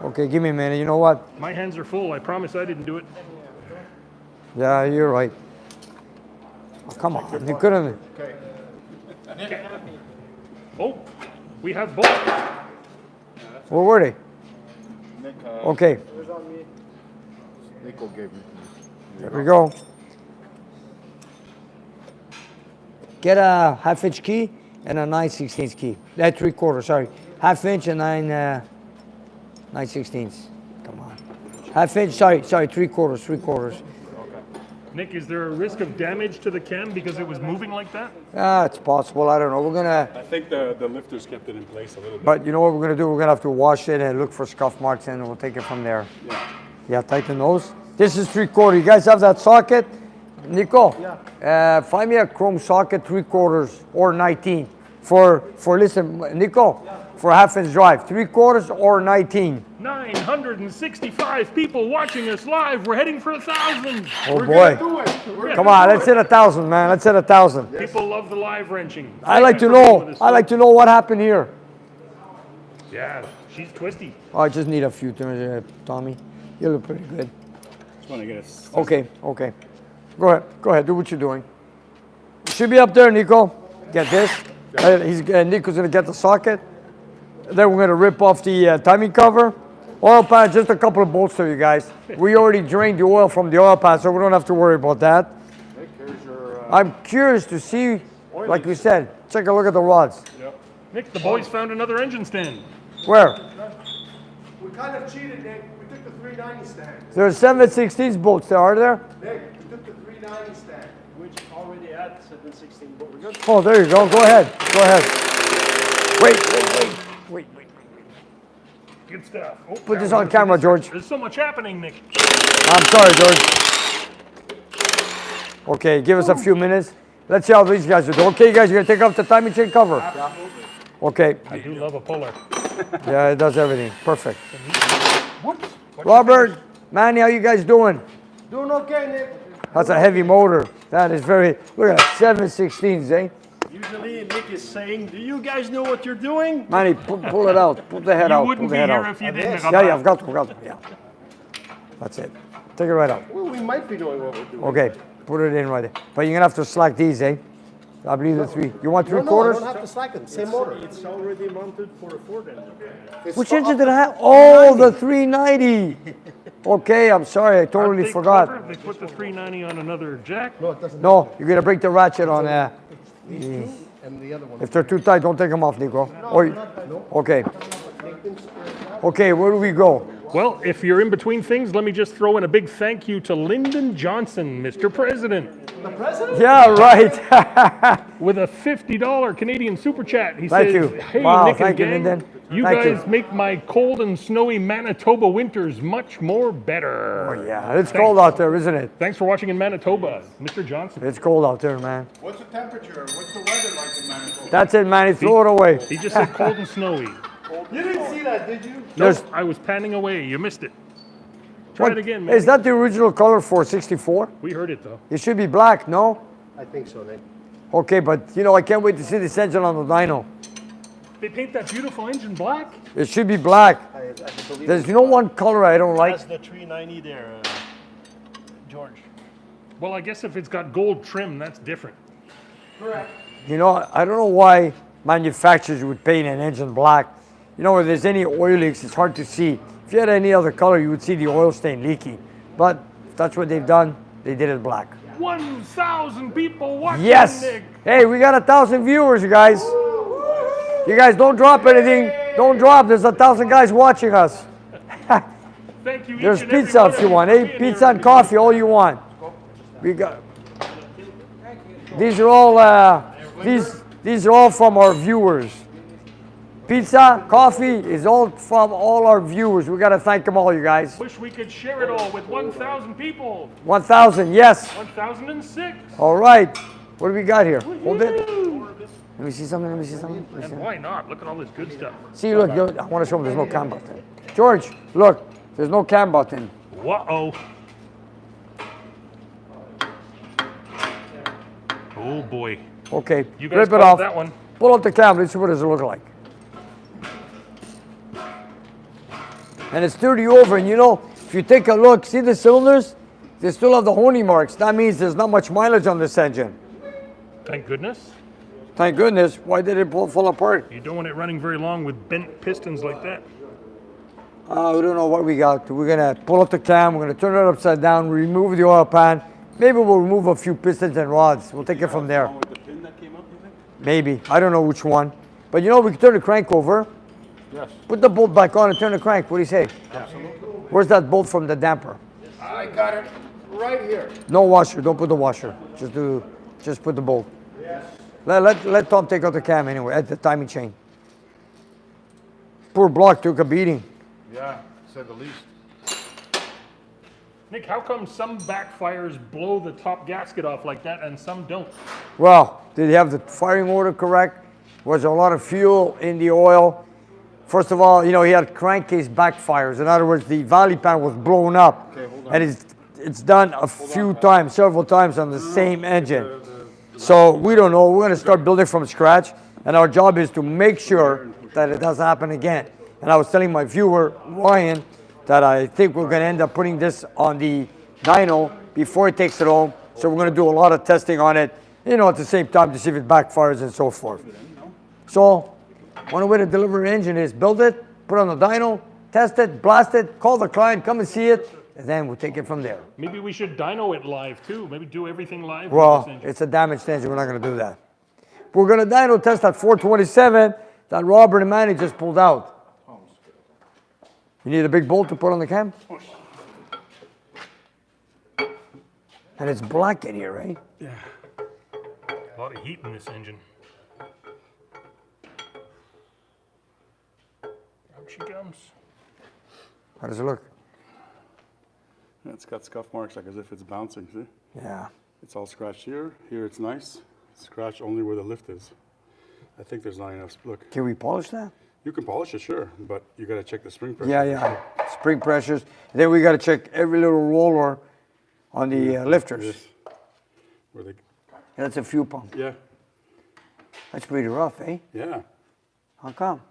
Okay, give me a minute. You know what? My hands are full. I promise I didn't do it. Yeah, you're right. Oh, come on, you couldn't. Oh, we have bolts. Where were they? Nick, Okay, Nico gave me. there we go. Get a 1/2 inch key and a 9/16 key. 3/4, sorry. 1/2 inch and 9/16. Come on. 1/2 inch, sorry, 3/4. Nick, is there a risk of damage to the cam because it was moving like that? It's possible. I don't know. We're gonna, I think the lifters kept it in place a little bit. but you know what we're gonna do? We're gonna have to wash it and look for scuff marks, and we'll take it from there. Yeah, tighten those. This is 3/4. You guys have that socket, Nico? Yeah. Find me a chrome socket 3/4 or 19 for listen, Nico, for 1/2 inch drive, 3/4 or 19. 965 people watching us live. We're heading for 1,000. Oh boy! Come on, let's hit 1,000, man. Let's hit 1,000. People love the live wrenching. I like to Thank you for being know. with us, I like to know what happened here. Yeah, she's twisty. Oh, I just need a few turns, Tommy. You look pretty good. Just want to get it. Okay. Go ahead. Do what you're doing. Should be up there, Nico. Get this. Nico's gonna get the socket. Then we're gonna rip off the timing cover. Oil pan, just a couple of bolts there, you guys. We already drained the oil from the oil pan, so we don't have to worry about that. I'm curious to see, like we said, take a look at the rods. Nick, the boys found another engine stand. Where? We kind of cheated, Nick. We took the 390 stand. There's 7/16 bolts there, are there? Nick, we took the 390 stand. Which already had 7/16, but we're good. Oh, there you go. Go ahead. Wait. Good stuff. Oh, Put this on camera, George. There's so much happening, Nick. I'm sorry, George. Okay, give us a few minutes. Let's see how these guys are doing. Okay, guys, you're gonna take off the timing chain cover. Okay. I do love a puller. Yeah, it does everything. Perfect. Whoops. Robert, Manny, how you guys doing? Doing okay, Nick. That's a heavy motor. That is very. Look at that, 7/16s, eh? Usually Nick is saying, do you guys know what you're doing? Manny, pull it out. Pull the head You out. wouldn't Pull the be head here out. if you didn't. Yeah, I've got to. Yeah. That's it. Take it right out. Well, we might be knowing what we're doing. Okay, put it in right there. But you're gonna have to slack these, eh? I believe the 3. You want 3/4? No, I don't have to slacken. Same motor. It's already mounted for a Ford engine. Which engine did I have? Oh, the 390. Okay, I'm sorry, I totally They forgot. clever? They put the 390 on another jack. No, it doesn't. No, you're gonna break the ratchet on These two and the other one. If they're too tight, don't take them off, Nico. Okay. Okay, where do we go? Well, if you're in between things, let me just throw in a big thank you to Lyndon Johnson, Mr. President, Yeah, right. with a $50 Canadian super chat. He Thank says, you. "Hey, Wow, Nick thank and you, gang, Lyndon. you Thank guys you. make my cold and snowy Manitoba winters much more better." Oh, yeah, it's cold out there, isn't it? Thanks for watching in Manitoba, Mr. Johnson. It's cold out there, man. What's the temperature? What's the weather like in Manitoba? That's it, man. Throw it away. He just said cold and snowy. You didn't see that, did you? No, There's- I was panning away. You missed it. Try it again, man. Is that the original color for 64? We heard it, though. It should be black, no? I think so, Nick. Okay, but you know, I can't wait to see this engine on the dyno. They paint that beautiful engine black? It should be black. I believe There's one color I don't like. That's the 390 there, George. Well, I guess if it's got gold trim, that's different. Correct. You know, I don't know why manufacturers would paint an engine black. You know, if there's any oil leaks, it's hard to see. If you had any other color, you would see the oil stain leaking. But if that's what they've done, they did it black. 1,000 people watching, Yes! Nick. Hey, we got 1,000 viewers, you guys. You guys don't drop anything. Don't drop. There's 1,000 guys watching us. Thank you. There's each and every pizza one if of you want, for eh? being Pizza here. and coffee, all you want. We got. These are all. These are all from our viewers. Pizza, coffee is all from all our viewers. We gotta thank them all, you guys. Wish we could share it all with 1,000 people. 1,000, yes. 1,006. All right. What do we got here? Hold it. Let me see something. Let me see something. Let me see And something. why not? Look at all this good stuff. See, look. I want to show them. There's no cam button. George, look. There's no cam button. Whoa. Oh boy. Okay. You guys Rip it called off. that one. Pull up the cam. Let's see what does it look like. And it's 30 over. And you know, if you take a look, see the cylinders? They still have the honing marks. That means there's not much mileage on this engine. Thank goodness. Thank goodness. Why did it fall apart? You don't want it running very long with bent pistons like that. We don't know what we got. We're going to pull up the cam. We're going to turn it upside down, remove the oil pan. Maybe we'll remove a few pistons and rods. We'll take it from there. With the pin that came up, you think? Maybe. I don't know which one. But you know, we can turn the crank over. Yes. Put the bolt back on and turn the crank. What do you say? Absolutely. Where's that bolt from the damper? I got it right here. No washer. Don't put the washer. Just put the bolt. Let Tom take out the cam anyway, at the timing chain. Poor block took a beating. Yeah, said the least. Nick, how come some backfires blow the top gasket off like that and some don't? Well, did he have the firing order correct? Was there a lot of fuel in the oil? First of all, you know, he had crankcase backfires. In other words, the valley pan was blown up. Okay, hold on. And it's done a few times, several times on the same engine. So we don't know. We're going to start building from scratch. And our job is to make sure that it doesn't happen again. And I was telling my viewer, Ryan, that I think we're going to end up putting this on the dyno before it takes it home. So we're going to do a lot of testing on it, you know, at the same time to see if it backfires and so forth. So one way to deliver an engine is build it, put it on the dyno, test it, blast it, call the client, come and see it, and then we'll take it from there. Maybe we should dyno it live too. Maybe do everything live with Well, this engine. it's a damaged engine. We're not going to do that. We're going to dyno test that 427 that Robert and Manny just pulled out. You need a big bolt to put on the cam? And it's black in here, right? Yeah. A lot of heat in this engine. Out she comes. How does it look? It's got scuff marks like as if it's bouncing, see? Yeah. It's all scratched here. Here it's nice. Scratch only where the lift is. I think there's not enough. Look, Can we polish that? you can polish it, sure, but you got to check the spring pressure. Yeah. Spring pressures. Then we got to check every little roller on the lifters. Yes. Where they, That's a fuel pump. yeah, That's pretty rough, eh? yeah. How come?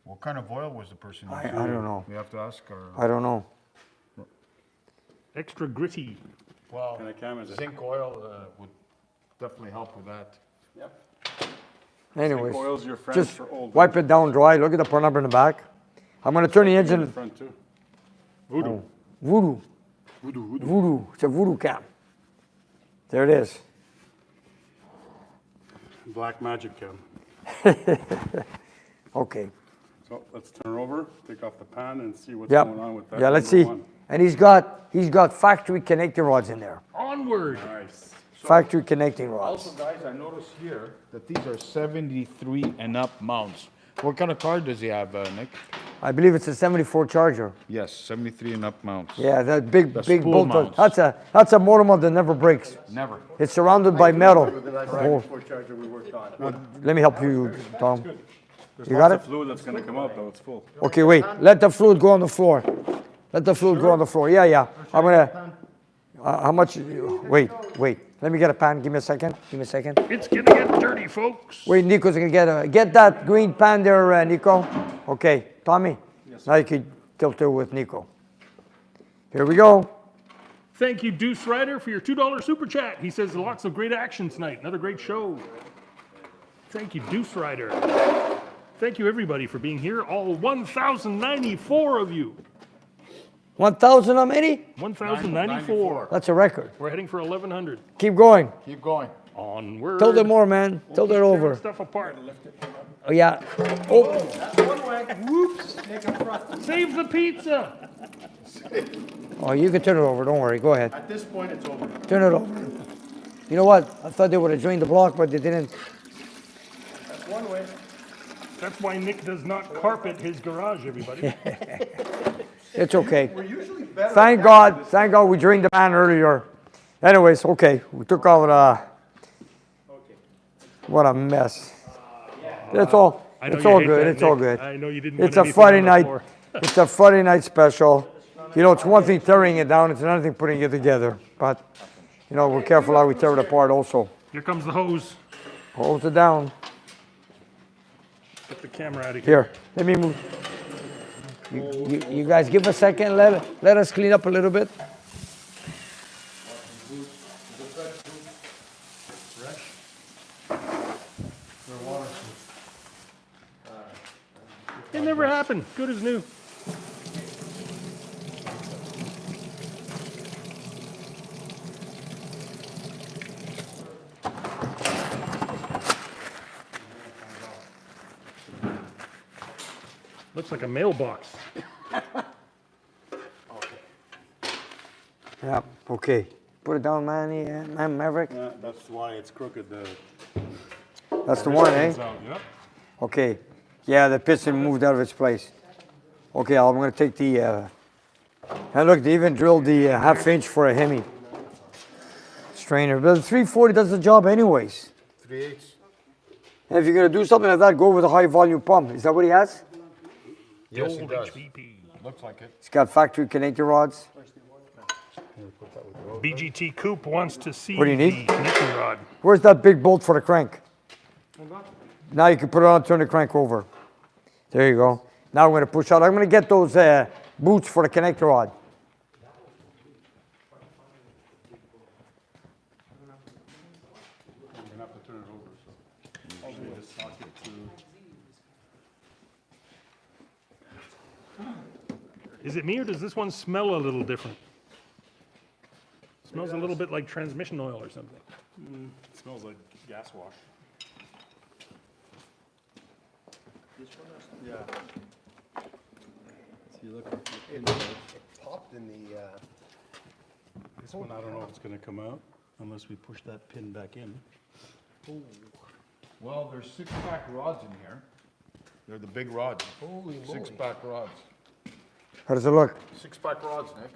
What kind of oil was the person I using? don't know. We have to ask our. I don't know. Extra gritty. Well, Kind of cam is it? zinc oil would definitely help with that. Yep. Anyways, oil's your friend just for old wipe it down dry. Look at the part number in the back. I'm going to turn the In the engine front too. Voodoo. voodoo. Voodoo, voodoo. Voodoo. It's a voodoo cam. There it is. Black magic cam. Okay. So let's turn her over, take off the pan and see what's Yep. going on with that. Yeah, let's see. number one. And he's got factory connecting rods in there. Onward. Nice. Factory connecting rods. Also, guys, I noticed here that these are 73 and up mounts. What kind of car does he have, Nick? I believe it's a 74 Charger. Yes, 73 and up mounts. Yeah, that big The big spool bolt. mounts. That's a motor mount that never breaks. Never. It's surrounded by metal. Oh, Charger we worked on. let me help you, Tom. There's You got lots it? of fluid that's going to come out though, it's full. Okay, wait. Let the fluid go on the floor. Let the fluid go on the floor. Yeah. I'm gonna. How much? Wait. Let me get a pan. Give me a second. It's gonna get dirty, folks. Wait, Nico's gonna get that green pan there, Nico. Okay, Tommy. Now you can tilt it with Nico. Here we go. Thank you, Deuce Ryder, for your $2 super chat. He says lots of great action tonight. Another great show. Thank you, Deuce Ryder. Thank you, everybody, for being here. All 1,094 of you. 1,000 how many? 1,094. That's a record. We're heading for 1,100. Keep going. Keep going. Onward. Tilt it more, man. Tilt it Tearing over. stuff apart. Oh, yeah. Oh, Save the pizza. oh, you can turn it over. Don't worry. Go ahead. At this point, it's over. Turn it over. You know what? I thought they would have joined the block, but they didn't. That's one way. That's why Nick does not carpet his garage, everybody. It's okay. We're usually better. Thank God. Thank God we drained the man earlier. Anyways, okay. We took out what a mess. It's all. I know It's you all hate good. that, It's all Nick. good. I know you didn't It's want a anything Friday on the night. floor. It's a Friday night special. You know, it's one thing tearing it down. It's another thing putting it together. But you know, we're careful how we tear it apart. Also, Here comes the hose. hold it down. Get the camera out of here. Here, let me move. You guys give a second. Let us clean up a little bit. It never happened. Good as new. Looks like a mailbox. Yeah. Okay. Put it down, Manny. Man, Maverick. Yeah, that's why it's crooked. That's the one, eh? It's out, yeah. Okay. Yeah, the piston moved out of its place. Okay, I'm gonna take the. And look, they even drilled the half-inch for a Hemi strainer. But the 340 does the job anyways. 3/8. And if you're gonna do something like that, go with a high-volume pump. Is that what he has? Yes, it Old does. HVP. Looks like it. He's got factory connector rods. BGT Coupe wants to see What do you the need? connecting rod. Where's that big bolt for the crank? Now you can put it on, turn the crank over. There you go. Now I'm going to push out. I'm going to get those boots for the connector rod. I'm gonna have to turn it over. So usually this socket to. Is it me or does this one smell a little different? Smells a little bit like transmission oil or something. It smells like gas wash. Yeah. See, look. It popped in the. This one, I don't know if it's gonna come out unless we push that pin back in. Well, there's 6-pack rods in here. They're the big rods. Holy moly. 6-pack rods. How does it look? 6-pack rods, Nick.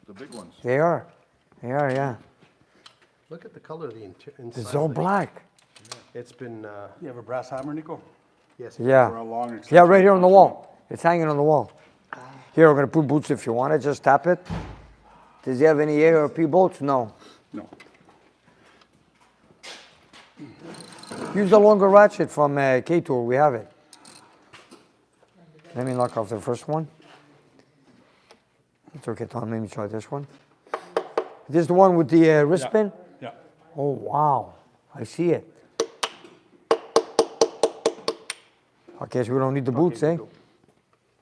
The big ones. They are. They are, yeah. Look at the color of the inside. It's all black. It's been. You have a brass hammer, Nico? Yes. For Yeah. a long Yeah, extension? right here on the wall. It's hanging on the wall. Here, we're going to put boots if you want it. Just tap it. Does he have any A or P bolts? No. No. Use the longer ratchet from K-Tool. We have it. Let me knock off the first one. It's okay, Tom. Let me try this one. This is the one with the wrist pin? Yeah. Oh, wow. I see it. Okay, so we don't need the boots, eh?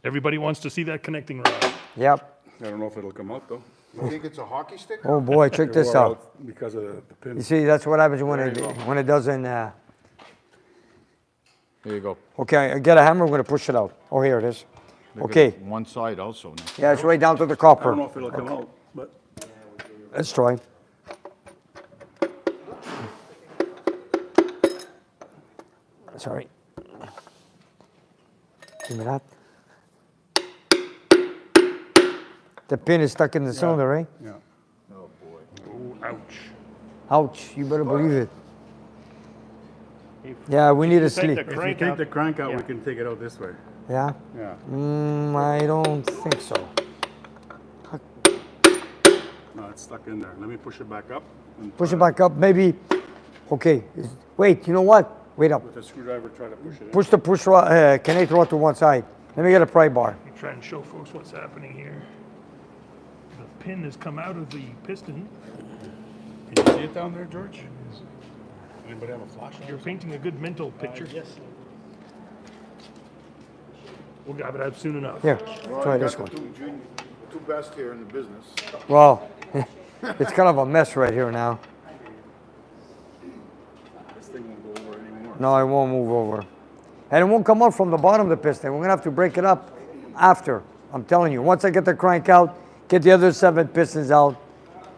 Everybody wants to see that connecting rod. Yep. I don't know if it'll come out though. You think it's a hockey stick? Oh, boy, check this Well, out. because of the pin. You see, that's what happens when There you go. when it doesn't... There you go. Okay, I get a hammer. We're going to push it out. Oh, here it is. Look Okay. at One side also, Nick. Yeah, it's right down to the I don't know copper. if it'll come out, but Let's try. Sorry. Give me that. The pin is stuck in the cylinder, eh? yeah. Oh, ouch. Ouch, you better believe it. Yeah, we need a Take sleep. the If you crank take out. the crank out, we Yeah. can take it out this way. Yeah? Yeah. I don't think so. No, it's stuck in there. Let me push it back up. And Push try it back up, maybe. Okay, wait, you know what? Wait up. With a screwdriver, try to push it in. Push the connector rod to one side. Let me get a pry bar. Try and show folks what's happening here. pin has come out of the piston. Can you see it down there, George? Anybody have a flashlight? You're painting a good mental picture. Yes. We'll have it out soon enough. Here, Well, try you this got one. the two best here in the business. Well, it's kind of a mess right here now. This thing won't go over anymore. No, it won't move over. And it won't come up from the bottom of the piston. We're gonna have to break it up after. I'm telling you, once I get the crank out, get the other 7 pistons out.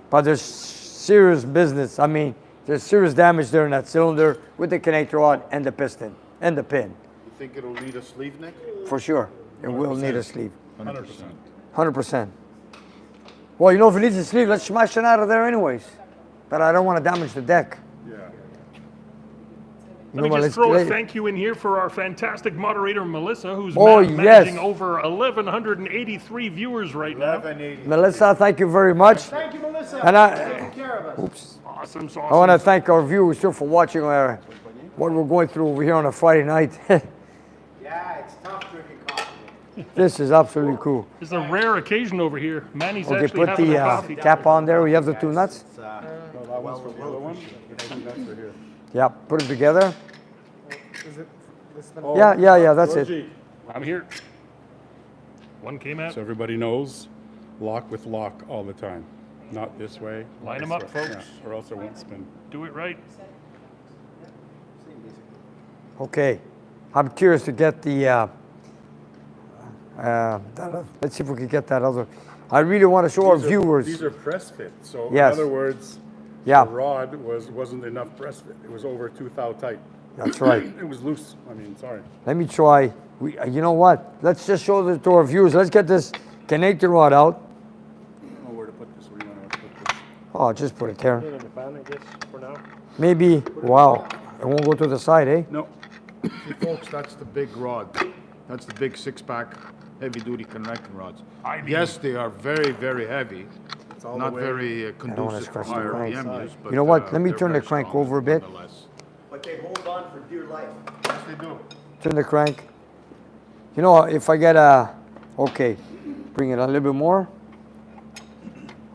But there's serious business. I mean, there's serious damage there in that cylinder with the connector rod and the piston and the pin. You think it'll need a sleeve, Nick? For sure, it will need a sleeve. 100%. 100%. Well, you know, if it needs a sleeve, let's smash it out of there anyways. But I don't want to damage the deck. Yeah. You Let know me what, just throw a let's- thank you in here for our fantastic moderator, Melissa, who's Oh, managing yes. over 1,183 viewers right now. 1180. Melissa, thank you very much. Thank you, Melissa. And Taking care of us. oops. Awesome sauce. I want to thank our viewers too for watching what we're going through over here on a Friday night. Yeah, it's tough drinking coffee. This is absolutely cool. It's a rare occasion over here. Manny's Okay, actually put having the a coffee. cap on there. We have the 2 nuts. No, that one's for the other one. I think that's for here. Yeah, put them together. Is it this the Yeah, that's it. Georgie. I'm here. One came out. So everybody knows, lock with lock all the time. Not this way. Line 'em this up, way. folks. Yeah, or else it won't spin. Do it right. Okay, I'm curious to get the. Let's see if we can get that other. I really want to show our viewers. These are press fit. So Yes. in other words, Yeah. the rod wasn't enough press fit. It was over 2 thou tight. That's right. It was loose. I mean, sorry. Let me try. You know what? Let's just show this to our viewers. Let's get this connector rod out. I don't know where to put this. Where do you want to put this? Oh, just put it there. Put it in the fan, I guess, for now. Maybe. Wow. It won't go to the side, eh? No. See, folks, that's the big rod. That's the big 6-pack heavy-duty connecting rods. I mean- Yes, they are very, very heavy. all Not the way. very wanna conducive for scratch the higher crank. RPM use, but You know what? Let me they're turn the very crank strong over a bit. nonetheless. But they hold on for dear life. Yes, they do. Turn the crank. You know, if I get a. Okay. Bring it a little bit more.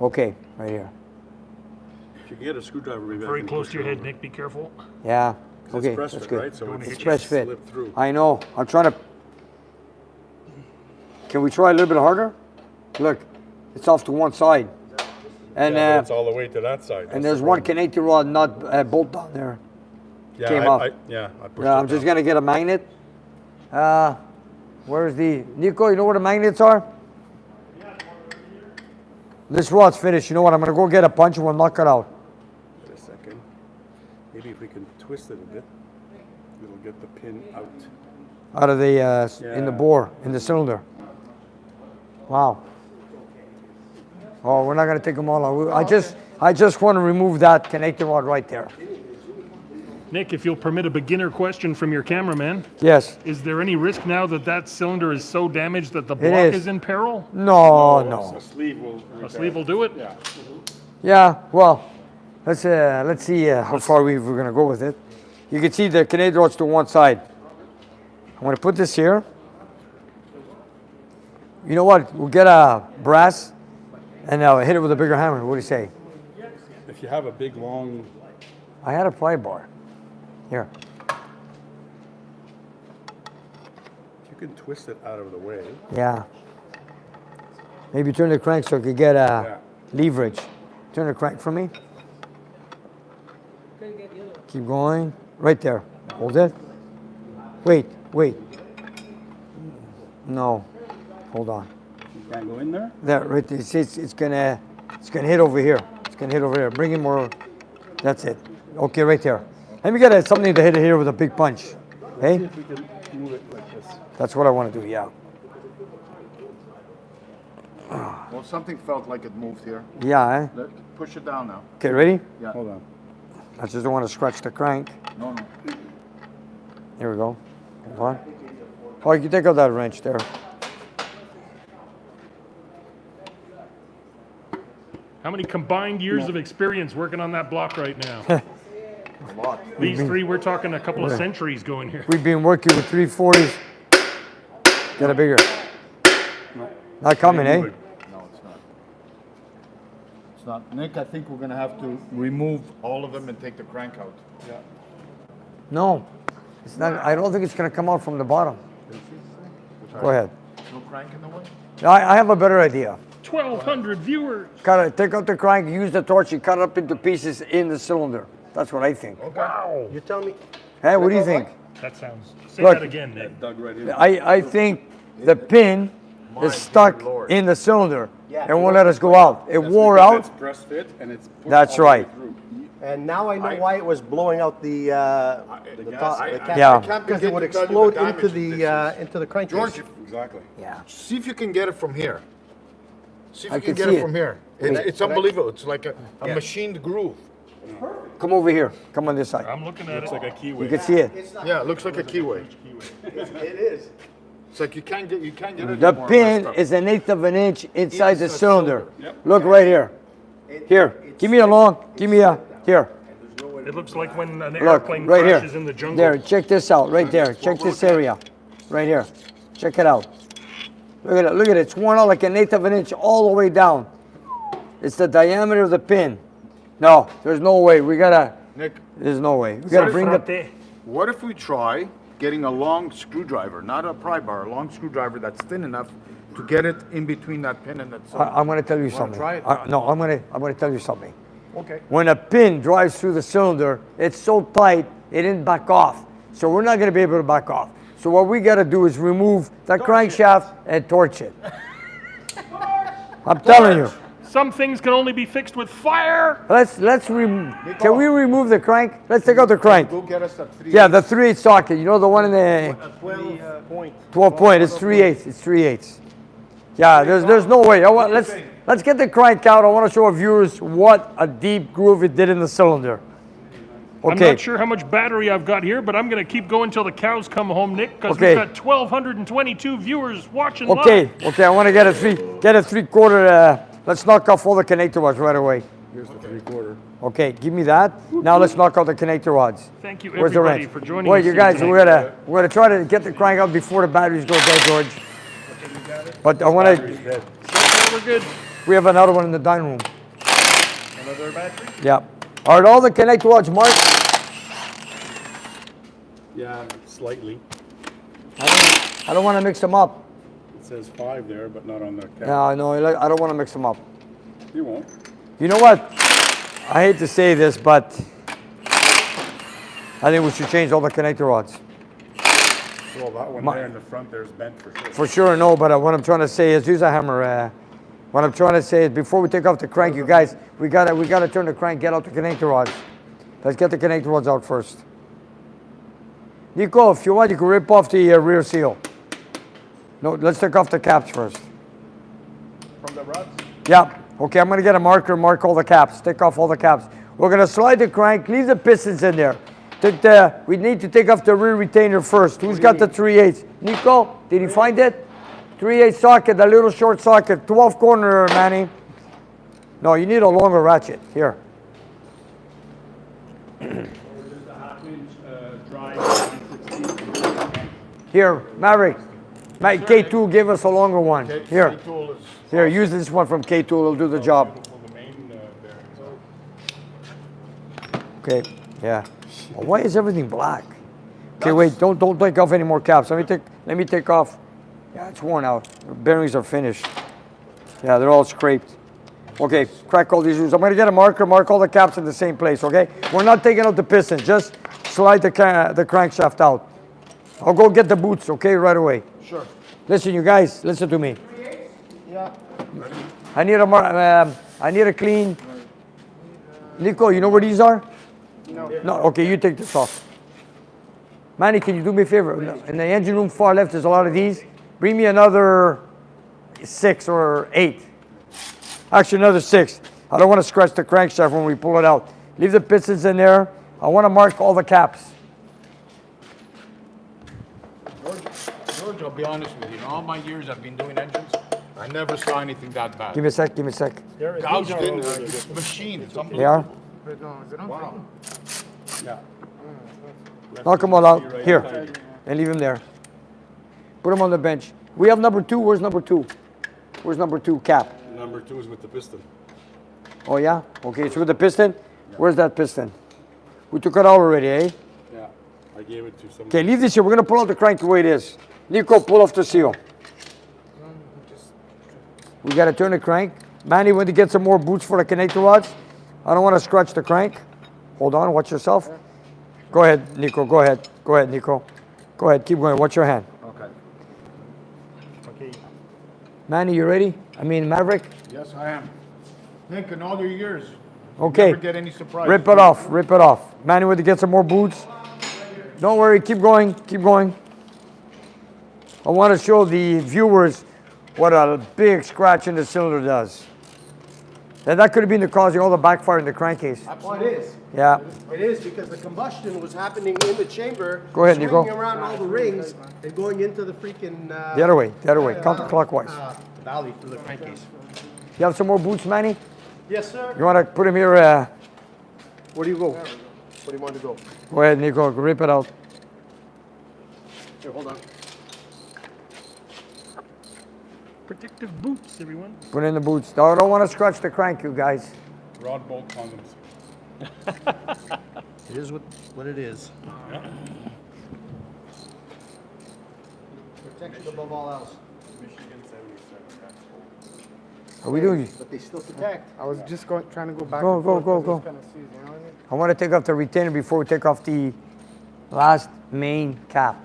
Okay, right here. If you get a screwdriver, maybe I Very can close push to your it head, over. Nick. Be careful. Yeah. 'Cause Okay, it's press that's fit, good. right? So Don't it's hit Press fit. slip through. I know. I'm trying to. Can we try a little bit harder? Look, it's off to one side. And Yeah, but it's all the way to that side. and That's there's the one problem. connector rod nut bolt down there. Yeah, came I, off. I pushed Yeah, it I'm just down. gonna get a magnet. Where's the Nico? You know where the magnets are? This rod's finished. You know what? I'm gonna go get a punch and we'll knock it out. Just a second. Maybe if we can twist it a bit, it'll get the pin out. Out of the in the Yeah. bore in the cylinder. Wow. Oh, we're not gonna take them all out. I just want to remove that connector rod right there. Nick, if you'll permit a beginner question from your cameraman, Yes. is there any risk now that that cylinder is so damaged that the It block is. is in peril? No, no. A sleeve will. A sleeve will do it? Yeah. Yeah. Well, let's see how far we're gonna go with it. You can see the connector rod's to one side. I'm gonna put this here. You know what? We'll get a brass and hit it with a bigger hammer. What do you say? If you have a big long, I had a pry bar. Here. you can twist it out of the way. Yeah. Maybe turn the crank so I could get Yeah. leverage. Turn the crank for me. Keep going. Right there. Hold it. Wait. No. Hold on. You can't go in there. There, right there. See, it's gonna hit over here. It's gonna hit over here. Bring it more. That's it. Okay, right there. Let me get something to hit it here with a big punch. Hey, See if we can move it like this. that's what I want to do. Yeah. Well, something felt like it moved here. Yeah. Eh? Push it down now. Okay, ready? Yeah. Hold on. I just don't want to scratch the crank. No. Here we go. Hold on. Oh, you can take out that wrench there. How many combined years of experience working on that block right now? A lot. These three, we're talking a couple of centuries going here. We've been working with 340s. Get a bigger. Not coming, eh? No, it's not. not. Nick, I think we're gonna have to remove all of them and take the crank out. No, it's not. I don't think it's gonna come out from the bottom. Go ahead. No crank in the way? I have a better idea. 1,200 viewers. Cut it. Take out the crank. Use the torch. You cut it up into pieces in the cylinder. That's what I think. Wow. You tell me. Hey, what do you think? That sounds. Say Look. that again, Nick. Dug right in. I think the pin is stuck Lord. in the cylinder. Yeah. It won't let us go out. It That's wore because out. It's press fit and it's pushed That's all the way right. through. And now I know why it was blowing out the top. I- The cap. Yeah. I can't Because it begin would to tell you explode the damage into the crankcase. George, Exactly. Yeah. see if you can get it from here. See if I you can can get see it it. from here. It's unbelievable. It's like a machined groove. Come over here. Come on this side. I'm looking at Looks it. like a keyway. You can see it. Yeah, it looks like a keyway. It is. It's like you can't get it. The anymore pin messed up. is 1/8 of an inch inside the Inside cylinder. Yep. Look right here. Here. Give me a long. Give me a here. It looks like when an Look airplane right here. crashes in the jungle. There. Check this out. Right there. Check this area. Right here. Check it out. Look at it. Look at it. It's worn out like 1/8 of an inch all the way down. It's the diameter of the pin. No, there's no way. We gotta. Nick, There's no way. We gotta bring the. Frate. what if we try getting a long screwdriver, not a pry bar, a long screwdriver that's thin enough to get it in between that pin and that cylinder? I'm gonna tell you Wanna something. try it? No, I'm gonna tell you something. Okay. When a pin drives through the cylinder, it's so tight it didn't back off. So we're not gonna be able to back off. So what we gotta do is remove the crankshaft and torch it. I'm telling you. Some things can only be fixed with fire. Can we remove the crank? Let's take out the crank. Go get us that 3/8. Yeah, the 3/8 socket. You know the one in the 12 point. 12 point. It's 3/8. It's 3/8. Yeah, there's no way. Let's get the crank out. I want to show our viewers what a deep groove it did in the cylinder. I'm Okay. not sure how much battery I've got here, but I'm going to keep going till the cows come home, Nick, because Okay. we've got 1,222 viewers watching Okay. live. Okay. I want to get a 3/4. Let's knock off all the connector rods right away. Here's the 3/4. Okay, give me that. Now let's knock out the connector rods. Thank you, Where's the everybody, wrench? for joining Wait, us you here guys, tonight. we're gonna try to get the crank out before the batteries go dead, George. But I want to. So far, we're good. We have another one in the dining room. Another battery? Yeah. Are all the connector rods marked? Yeah, slightly. I don't want to mix them up. It says 5 there, but not on the cap. No, I don't want to mix them up. You won't. You know what? I hate to say this, but I think we should change all the connector rods. Well, that one there in the front there is bent for sure. For sure, no, but what I'm trying to say is, use a hammer. What I'm trying to say is, before we take off the crank, you guys, we gotta turn the crank, get out the connector rods. Let's get the connector rods out first. Nico, if you want, you can rip off the rear seal. No, let's take off the caps first. From the rods? Yeah. Okay, I'm gonna get a marker, mark all the caps, take off all the caps. We're gonna slide the crank, leave the pistons in there. We need to take off the rear retainer first. Who's got the 3/8? Nico, did you find it? 3/8 socket, the little short socket, 12 corner, Manny. No, you need a longer ratchet. Here. Here, Maverick. K2, give us a longer one. Here. Tool is Here, use this one from K2, it'll do the job. The main bearings out. Okay, yeah. Oh, why is everything black? Okay, wait, don't take off any more caps. Let me take off. Yeah, it's worn out. The bearings are finished. Yeah, they're all scraped. Okay, crack all these screws. I'm gonna get a marker, mark all the caps in the same place, okay? We're not taking out the piston, just slide the crankshaft out. I'll go get the boots, okay, right away. Sure. Listen, you guys, listen to me. Yeah. I need a clean. Nico, you know where these are? No. No, okay, you take this off. Manny, can you do me a favor? In the engine room far left, there's a lot of these. Bring me another 6 or 8. Actually, another 6. I don't want to scratch the crankshaft when we pull it out. Leave the pistons in there. I want to mark all the caps. George, I'll be honest with you. In all my years I've been doing engines, I never saw anything that bad. Give me a sec, give me a sec. Gouged in, it's machine. It's They unbelievable. are? Wait, no, is it on? Wow. Yeah. Knock them all out. Here. And leave them there. Put them on the bench. We have number 2. Where's number 2? Where's number 2 cap? Number 2 is with the piston. Oh yeah? Okay, so with the piston? Where's that piston? We took it out already, eh? Yeah, I gave it to somebody. Okay, leave this here. We're gonna pull out the crank the way it is. Nico, pull off the seal. We gotta turn the crank. Manny went to get some more boots for the connector rods. I don't wanna scratch the crank. Hold on, watch yourself. Go ahead, Nico, go ahead. Go ahead, Nico. Go ahead, keep going, watch your hand. Okay. Okay. Manny, you ready? I mean, Maverick? Yes, I am. Nick, in all your years, Okay. never get any surprises. Rip it off, rip it off. Manny went to get some more boots. Don't worry, keep going, keep going. I want to show the viewers what a big scratch in the cylinder does. And that could have been the causing all the backfire in the crankcase. Well, it is. Yeah. It is because the combustion was happening in the chamber. Go ahead, Nico. Swinging around all the rings and going into the freaking... The other way, counterclockwise. Valley through the crankcase. You have some more boots, Manny? Yes, sir. You want to put them here? Where do you go? Where do you want to go? Go ahead, Nico, rip it out. Here, hold on. Protective boots, everyone. Put in the boots. No, I don't want to scratch the crank, you guys. Rod bolt condoms. It is what it is. Protection above all else. Michigan 77. Are we doing? But they still protect. I was just trying to go back. Go, and go, forth go, 'cause it was go. kinda seized, you know what I mean? I want to take off the retainer before we take off the last main cap.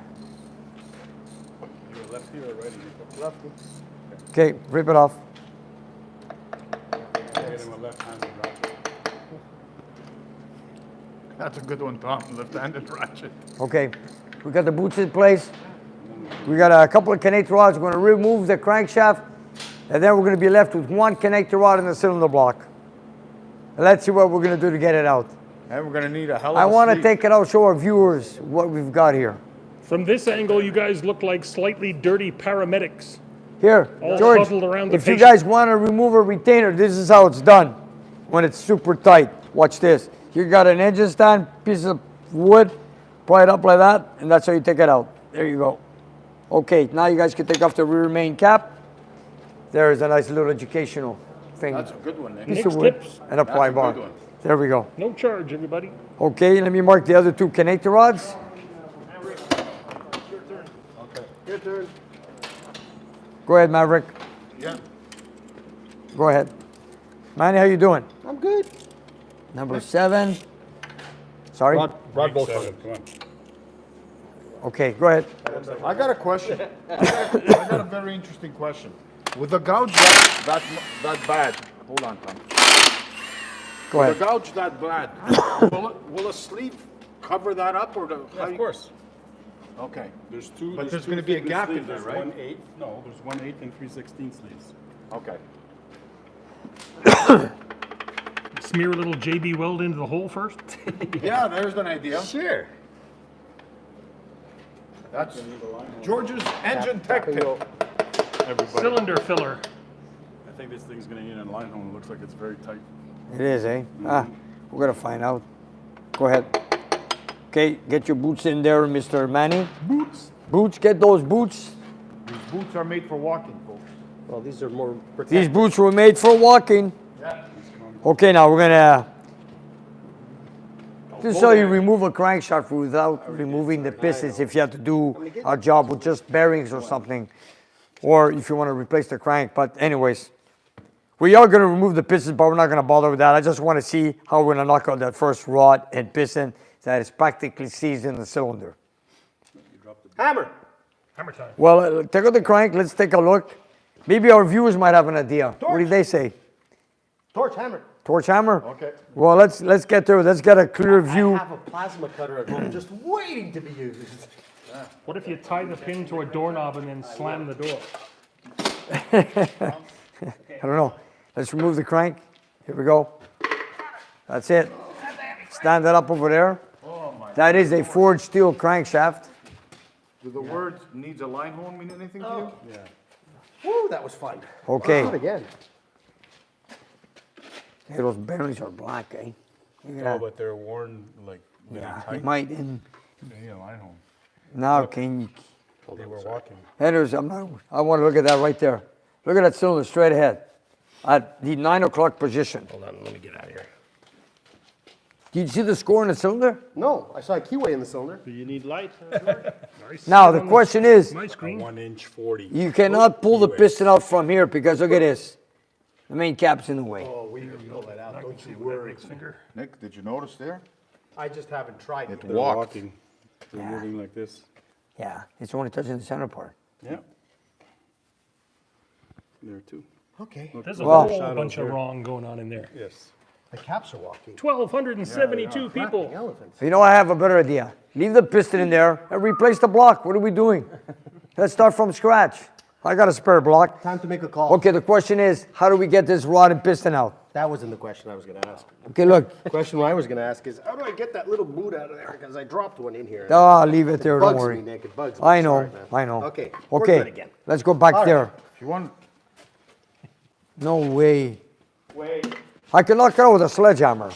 You're lefty or righty? Lefty. Okay, rip it off. I hit him a left-handed ratchet. That's a good one, Tom. Left-handed ratchet. Okay, we got the boots in place. We got a couple of connector rods. We're going to remove the crankshaft, and then we're going to be left with one connector rod in the cylinder block. And let's see what we're going to do to get it out. And we're gonna need a hell of I a want to sleeve. take it out, show our viewers what we've got here. From this angle, you guys look like slightly dirty paramedics. Here, All George, huddled around the if you patient. guys want to remove a retainer, this is how it's done when it's super tight. Watch this. You got an engine stand, piece of wood, pry it up like that, and that's how you take it out. There you go. Okay, now you guys can take off the rear main cap. There's a nice little educational thing. That's a good one, Nick. Piece Nick's of wood tips. and a pry That's a bar. good one. There we go. No charge, everybody. Okay, let me mark the other two connector rods. Your turn. Go ahead, Maverick. Yeah. Go ahead. Manny, how you doing? I'm good. Number 7. Sorry? Rod bolt Seven, come on. Okay, go ahead. I got a question. I got a very interesting question. With the gouge that bad, hold on, Tom. Go With ahead. the gouge that bad, will a sleeve cover that up or the? Yeah, of course. Okay. There's two. But there's two gonna be a thickness gap in sleeves. there, There's right? 1/8. No, there's 1/8 and 3/16 sleeves. Okay. Smear a little JB Weld into the hole first. Yeah, there's an idea. Sure. That's George's engine tech tip. Everybody. Cylinder filler. I think this thing's gonna need a line hole. It looks like it's very tight. It is, eh? We're gonna find out. Go ahead. Okay, get your boots in there, Mr. Manny. Boots. Boots, get those boots. These boots are made for walking, folks. Well, these are more These protected. boots were made for walking. Yeah. Okay, now we're gonna. This is how you remove a crankshaft without removing the pistons if you have to do a job with just bearings or something, or if you want to replace the crank. But anyways, we are gonna remove the pistons, but we're not gonna bother with that. I just want to see how we're gonna knock out that first rod and piston that is practically seized in the cylinder. Hammer. Hammer time. Well, take out the crank. Let's take a look. Maybe our viewers might have an idea. What do they say? Torch hammer. Torch hammer? Okay. Well, let's get there. Let's get a clear view. I have a plasma cutter at home just waiting to be used. What if you tie the pin to a doorknob and then slam the door? I don't know. Let's remove the crank. Here we go. That's it. Stand that up over there. That is a forged steel crankshaft. Do the word needs a line hole mean anything to you? Yeah. Woo, that was fun. Okay. Do it again. Hey, those bearings are black, eh? Look at No, that. but they're worn like really Yeah, you tight. might. In, They need a line hole. now, can you? They were walking. Headers, I want to look at that right there. Look at that cylinder straight ahead. at the 9 o'clock position. Hold on, let me get out of here. Did you see the score in the cylinder? No, I saw a keyway in the cylinder. Do you need light? George? Now, the question is, My A screen. 1-inch 40. you cannot pull the piston out from here because look at this. The main cap's in the way. Oh, we can pull it out, don't you With that worry. Nick's finger. Nick, did you notice there? I just haven't tried it. They're Walked. walking. They're Yeah. moving like this. Yeah, it's only touching the center part. Yeah. There too. Okay, There's a Well- whole bunch of wrong going on in there. Yes. the caps are walking. 1,272 people. Elephants. You know, I have a better idea. Leave the piston in there and replace the block. What are we doing? Let's start from scratch. I got a spare block. Time to make a call. Okay, the question is, how do we get this rod and piston out? That wasn't the question I was gonna ask. Okay, look. The question I was gonna ask is, how do I get that little boot out of there? Because I dropped one in here. Ah, leave it there, don't Bugs worry. me, Nick, it bugs me. I know, Sorry, man. I know. Okay, we're good Okay, again. let's go back All right. there. If you want, No way. Wait, I can knock it out with a sledgehammer.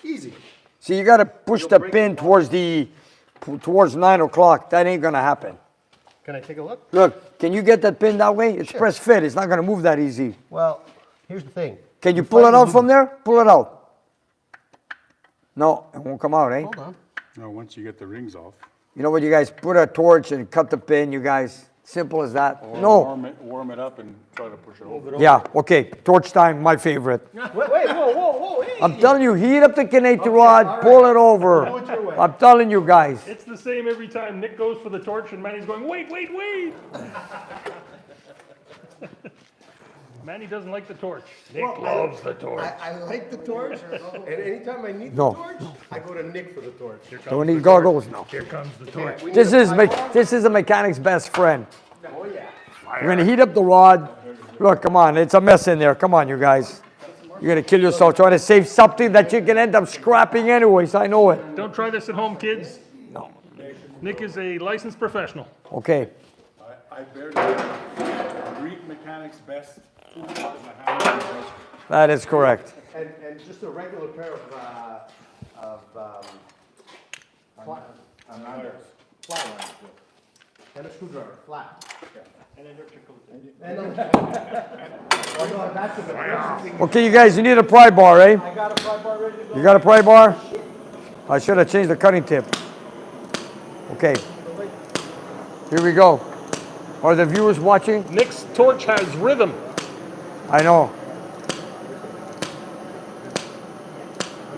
easy. See, you gotta push the pin towards 9 o'clock. That ain't gonna happen. Can I take a look? Look, can you get that pin that way? It's press fit. It's not gonna move that easy. Well, here's the thing. Can you pull it out from there? Pull it out. No, it won't come out, eh? Hold on. Now, once you get the rings off, You know what, you guys? Put a torch and cut the pin, you guys. Simple as that. or No. warm it up and try to push it over. Yeah, okay. Torch time, my favorite. Wait, whoa, hey! I'm telling you, heat up the connector rod, pull it over. Do it your way. I'm telling you guys. It's the same every time. Nick goes for the torch and Manny's going, wait. Manny doesn't like the torch. Nick loves the torch. I like the torch, and anytime I need No. the torch, I go to Nick for the torch. Don't need goggles now. Here comes the torch. This is a mechanic's best friend. Oh, yeah. We're gonna heat up the rod. Look, come on, it's a mess in there. Come on, you guys. You're gonna kill yourself trying to save something that you can end up scrapping anyways. I know it. Don't try this at home, kids. No. Nick is a licensed professional. Okay. I barely Greek mechanics best. Tool is a hammer. That is correct. And just a regular pair of flat irons. And a screwdriver, flat. And electrical. Oh, no, that's a bit. Okay, you guys, you need a pry bar, eh? I got a pry bar ready to go. You got a pry bar? I should have changed the cutting tip. Okay. Here we go. Are the viewers watching? Nick's torch has rhythm. I know.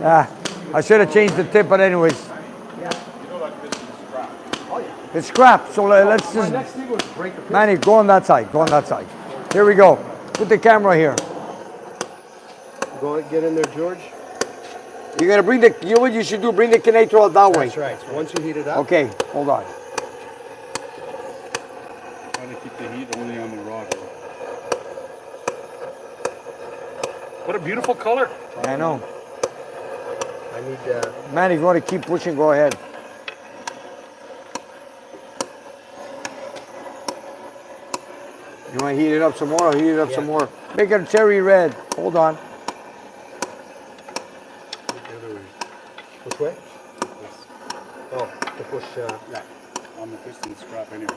Yeah, I should have changed the tip, but anyways. It's scrap, so let's My just, next thing was break the pin. Manny, go on that side, go on that side. Here we go. Put the camera here. Go get in there, George. You're gonna bring you know what you should do, bring the connector out that way. That's right. So once you heat it up. Okay, hold on. Try to keep the heat only on the rod. What a beautiful color. I know. I need. Manny, if you want to keep pushing, go ahead. You want to heat it up some more? I'll heat it up some more. Make it cherry red. Hold on. The other way. Which way? Oh, to push. Yeah. On the piston scrap anyways.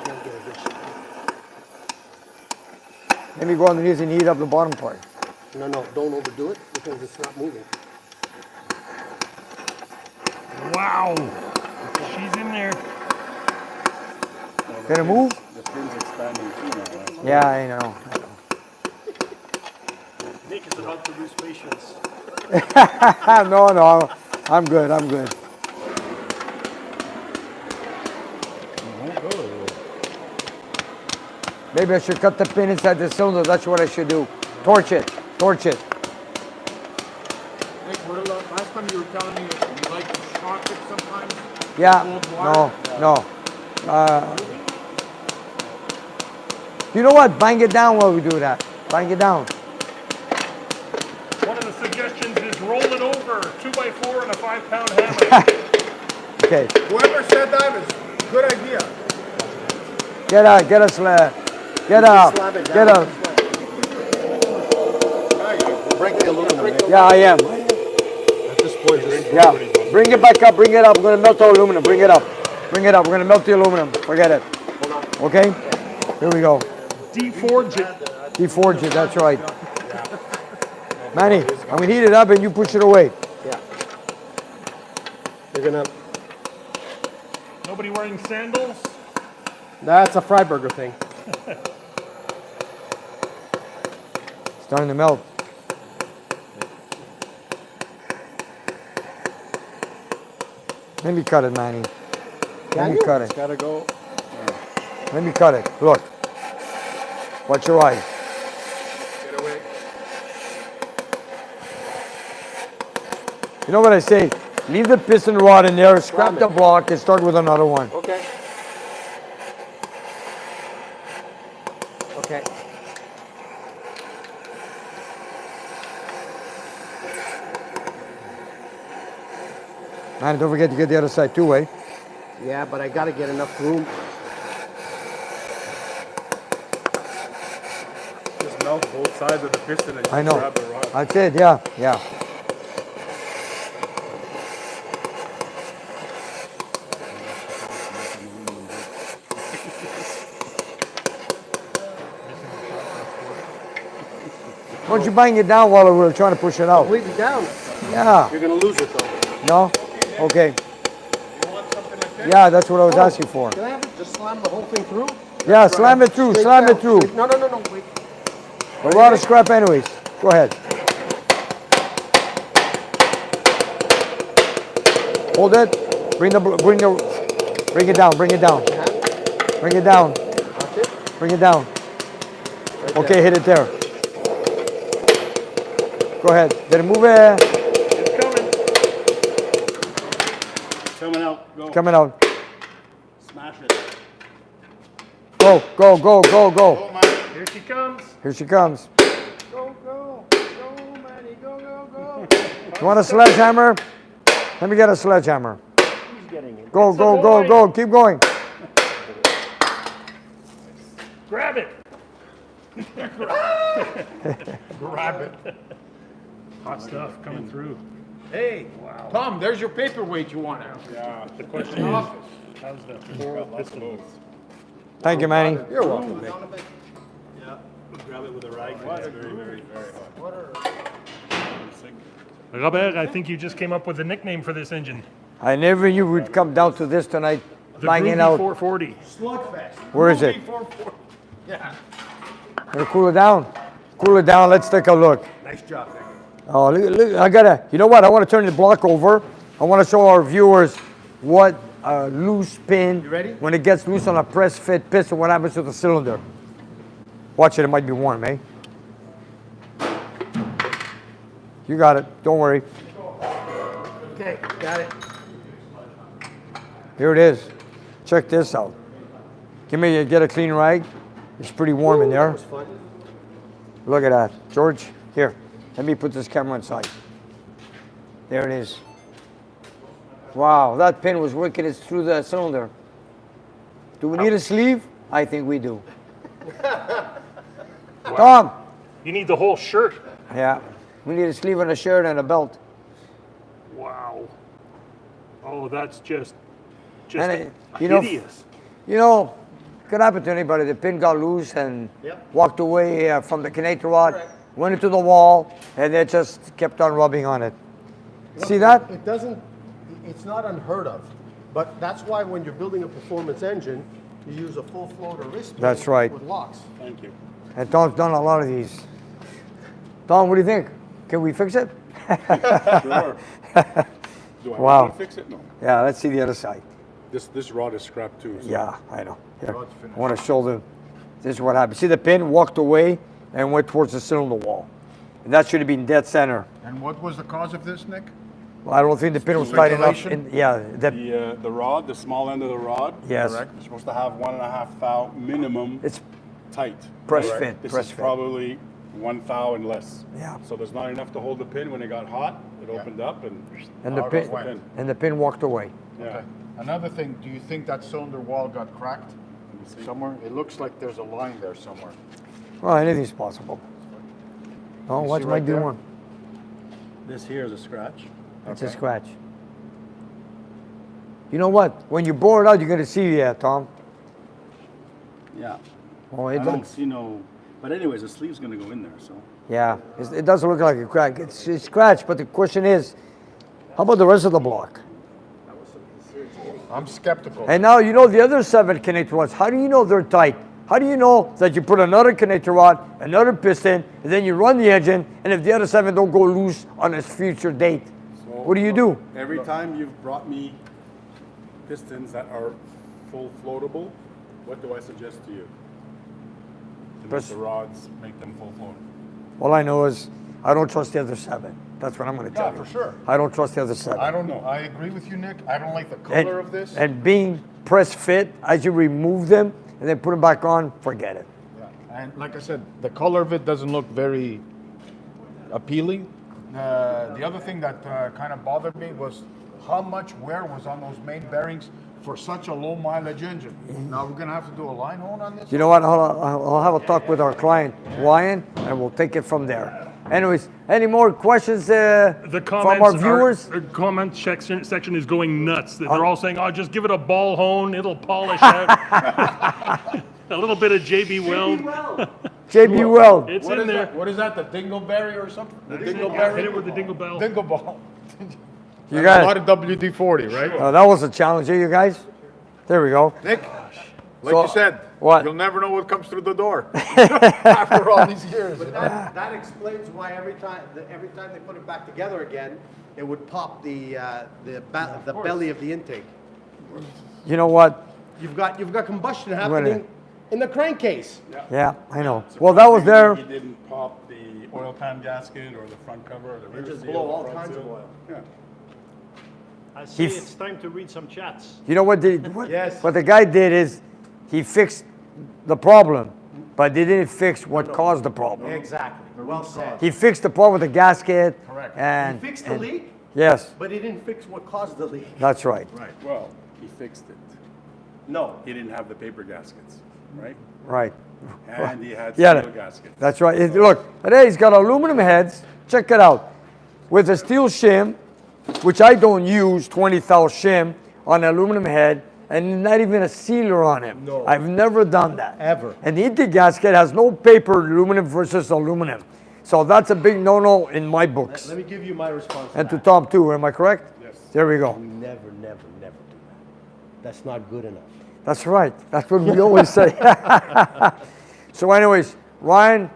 Can't get a good shot. Let me go underneath and heat up the bottom part. No, don't overdo it because it's not moving. Wow. She's in there. Can it move? The pin's expanding too now. Right? Yeah, I know. Nick is about to lose patience. No, I'm good. Maybe I should cut the pin inside the cylinder. That's what I should do. Torch it. Nick, last time you were telling me that you like to shock it sometimes. Yeah. Cold wire? No. You know what? Bang it down while we do that. Bang it down. One of the suggestions is roll it over, 2x4 and a 5-pound hammer. Okay. Whoever said that is a good idea. Get a slab. Get a. Break the aluminum. Yeah, I am. At this point, just Yeah. Bring it back up, bring it up. We're gonna melt the aluminum. Bring it up. Bring it up. We're gonna melt the aluminum. Forget it. Okay? Here we go. Deforge it. Deforge it, that's right. Manny, I'm gonna heat it up and you push it away. Yeah. You're gonna. Nobody wearing sandals? That's a Freiburger thing. Starting to melt. Let me cut it, Manny. Let me cut It's it. gotta go. Let me cut it. Look. Watch your eyes. Get away. You know what I say? Leave the piston rod in there, scrap the block, and start with another one. Okay. Okay. Man, don't forget to get the other side too, eh? Yeah, but I gotta get enough room. Just melt both sides of the piston and just I know. grab the rod. That's it, yeah, yeah. Why don't you bang it down while we were trying to push it out? Completely down. Yeah. You're gonna lose it though. No? Okay. Yeah, that's what I was asking for. Can I have it? Just slam the whole thing through? Yeah, slam it through, Straight slam it down. through. No, no, no, no. Wait. A lot of scrap anyways. Go ahead. Hold it. Bring it down, bring it down. Bring it down. That's it. Bring it down. Okay, hit it there. Go ahead. Did it move it? It's coming. Coming out. Go. Coming out. Smash it. Go, go, go, go, go. Here she comes. Here she comes. Go, go. Go, Manny. Go, go, go. You want a sledgehammer? Let me get a sledgehammer. He's getting it. Go, It's a go, go, boy. go. Keep going. Grab it. Grab it. Hot stuff coming through. Hey, Tom, there's your paperweight you want out. Yeah. The question is, how's the piston move? Thank you, Manny. You're welcome, mate. Yeah. Grab it with a rag. It's very, very, very hot. Robert, I think you just came up with a nickname for this engine. I never knew we'd come down to this tonight. The Banging Groovy out. 440. Slugfest. Where is it? Yeah. Gonna cool it down. Cool it down. Let's take a look. Nice job, man. Oh, look, I gotta, you know what? I want to turn the block over. I want to show our viewers what a loose pin, You ready? when it gets loose on a press fit piston, what happens to the cylinder. Watch it, it might be warm, eh? You got it, don't worry. Okay, got it. Here it is. Check this out. Get a clean rag. It's pretty warm in That there. was fun. Look at that. George, here, let me put this camera inside. There it is. Wow, that pin was working it through the cylinder. Do we need a sleeve? I think we do. Tom, You need the whole shirt. yeah, we need a sleeve and a shirt and a belt. Wow. Oh, that's just And it- you know, hideous. You know, could happen to anybody. The pin got loose and Yep. walked away from the connector rod, went into the wall, and it just kept on rubbing on it. See that? It doesn't, it's not unheard of. But that's why when you're building a performance engine, you use a full floater wrist pin That's right. with locks. Thank you. And Tom's done a lot of these. Tom, what do you think? Can we fix it? Sure. Do I Wow. want to fix it? No. Yeah, let's see the other side. This rod is scrapped too. So. Yeah, I know. Here, I want to show them. This is what happened. See, the pin walked away and went towards the cylinder wall. And that should have been dead center. And what was the cause of this, Nick? Well, I don't think the pin was tight enough. Regulation? Yeah, The rod, the small end of the rod. Yes. Correct. You're supposed to have 1.5 thou minimum it's tight. press correct? fit, This press is fit. probably 1 thou and less. Yeah. So there's not enough to hold the pin. When it got hot, it opened up and the out pin goes the pin. and the pin walked away. Yeah. Okay. Another thing, do you think that cylinder wall got cracked somewhere? It looks like there's a line there somewhere. Well, anything's possible. Oh, You watch see Mike right do there? one. This here is a scratch. It's a scratch. You know what? When you bore it out, you're gonna see, Tom. Yeah. Oh, I it don't looks, see no, but anyways, the sleeve's gonna go in there, so. yeah, it doesn't look like a crack. It's scratched, but the question is, how about the rest of the block? I'm skeptical. And now you know the other 7 connector rods. How do you know they're tight? How do you know that you put another connector rod, another piston, and then you run the engine, and if the other 7 don't go loose on a future date, what do you do? Every time you've brought me pistons that are full floatable, what do I suggest to you? To make Press- the rods, make them full float. All I know is I don't trust the other 7. That's what I'm going to tell Yeah, you. for sure. I don't trust the other 7. I don't know. I agree with you, Nick. I don't like the color of this. And being press fit, as you remove them and then put them back on, forget it. Yeah. And like I said, the color of it doesn't look very appealing. The other thing that kind of bothered me was how much wear was on those main bearings for such a low mileage engine. Now we're gonna have to do a line hole on this. You know what? I'll have a talk with our client, Ryan, and we'll take it from there. Anyways, any more questions The from comments our viewers? The comment section is going nuts. They're all saying, "Oh, just give it a ball hone; it'll polish out." A little bit of JB Weld. JB Weld. It's What in is there. that? What is that? The dingleberry or something? The Hit dingleberry? it with the dingle bell. Dingleball. You A got lot it. of WD-40, right? Oh, that was a challenge, you guys. There we go. Nick, like So, you said, what? you'll never know what comes through the door after all these years. But that explains why every time they put it back together again, it would pop the belly of the intake. You know what? You've got combustion gonna- happening in the crankcase. Yeah, I know. Well, that was there. He didn't pop the oil pan gasket or the front cover or the rear just seal, blow all the front kinds of seal. oil. Yeah. I say He f- it's time to read some chats. You know what? Yes. What the guy did is he fixed the problem, but they didn't fix what caused the problem. Exactly. Well said. He fixed the problem with the gasket. Correct. And He fixed the leak, Yes, but he didn't fix what caused the leak. that's right. Well, he fixed it. No. He didn't have the paper gaskets, right? Right. And he had Yeah, steel gaskets. That's right. Look, today he's got aluminum heads. Check it out. With a steel shim, which I don't use, 20 thou shim on an aluminum head, and not even a sealer on it. No. I've never done that. Ever. And the intake gasket has no paper aluminum versus aluminum. So that's a big no-no in my books. Let me give you my response And to that. Tom too, am I correct? Yes. There we go. Never do that. That's not good enough. That's right. That's what we always say. So anyways, Ryan,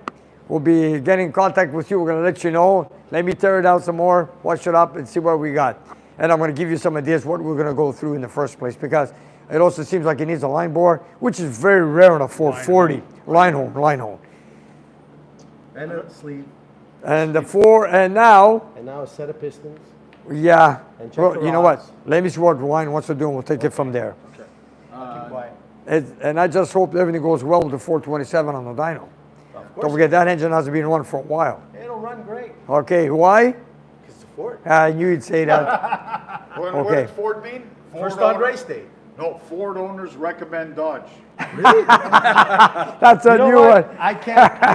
we'll be getting in contact with you. We're going to let you know. Let me tear it out some more, wash it up, and see what we got. And I'm going to give you some ideas what we're going to go through in the first place, because it also seems like it needs a line bore, which is very rare on a 440. Line home. And a sleeve. And now, And now a set of pistons. yeah. And check Well, the you know what? rods. Let me see what Ryan wants to do, and we'll take it from there. Keep quiet. And I just hope everything goes well with the 427 on the dyno. Of Don't course, forget, that engine hasn't been run for a while. it'll run great. Okay, why? Because it's a Ford. I knew you'd say that. What Okay. does Ford mean? First Ford on race day. No, Ford owners recommend Dodge. That's a You know new what? one. I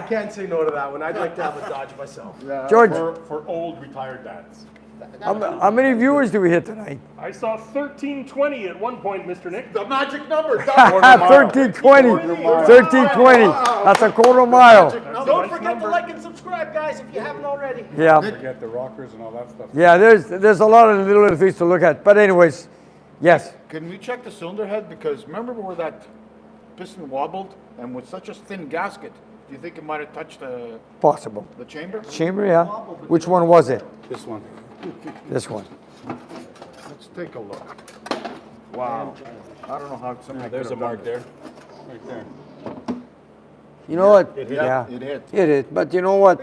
can't say no to that one. I'd like to have a Dodge myself. George, For old retired dads. how many viewers do we hit tonight? I saw 1320 at one point, Mr. Nick. The magic number, Dodge. 1320. 1320. That's a quarter mile. Don't forget to like and subscribe, guys, if you haven't already. Yeah. Forget the rockers and all that stuff. Yeah, there's a lot of little things to look at. But anyways, yes. Can we check the cylinder head? Because remember where that piston wobbled? And with such a thin gasket, do you think it might have touched Possible. the chamber? Chamber, yeah. Which one was it? This one. This one. Let's take a look. Wow. I don't know how somebody There's a could have mark done there. Right there. You know what? hit. Yeah. It hit. It is. But you know what?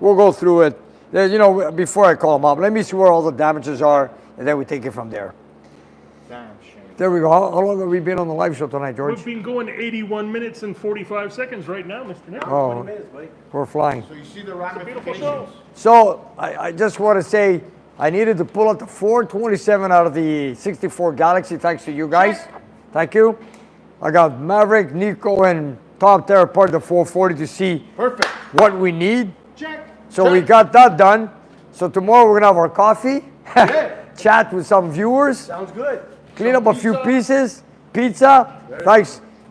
We'll go through it. Before I call them up, let me see where all the damages are, and then we take it from there. Damn shame. There we go. How long have we been on the live show tonight, George? We've been going 81 minutes and 45 seconds right now, Mr. Nick. 20 Oh, minutes, buddy. we're flying. So you see the Beautiful show. ramifications? So I just want to say I needed to pull out the 427 out of the 64 Galaxy, thanks to you guys. Thank you. I got Maverick, Nico, and Tom there part of the 440 to see Perfect. what we need. Check. So we got that done. So tomorrow we're gonna have our coffee, chat with some viewers, Sounds good. clean up a few pieces. Pizza.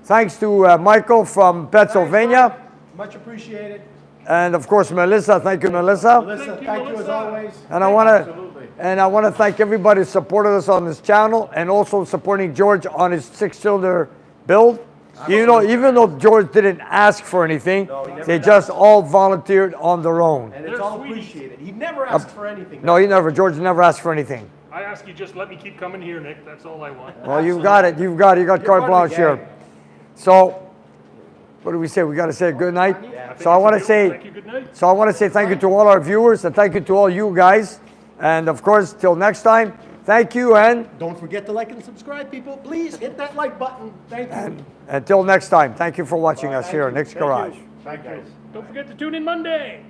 Thanks to Michael from Pennsylvania. Much appreciated. And of course, Melissa. Thank you, Melissa. Melissa, thank you as always. And I want to thank everybody who supported us on this channel and also supporting George on his 6-cylinder build. Even though George didn't ask for anything, they just all volunteered on their own. And it's all appreciated. He never asked for anything. No, George never asked for anything. I ask you just let me keep coming here, Nick. That's all I want. Well, you've got it. You got carte blanche here. So, what do we say? We got to say good night. So I want to say, Thank you, good night. so I want to say thank you to all our viewers and thank you to all you guys. And of course, till next time, thank you and Don't forget to like and subscribe, people. Please hit that like button. Thank you. until next time, thank you for watching us here at Nick's Garage. Thank you. Don't forget to tune in Monday.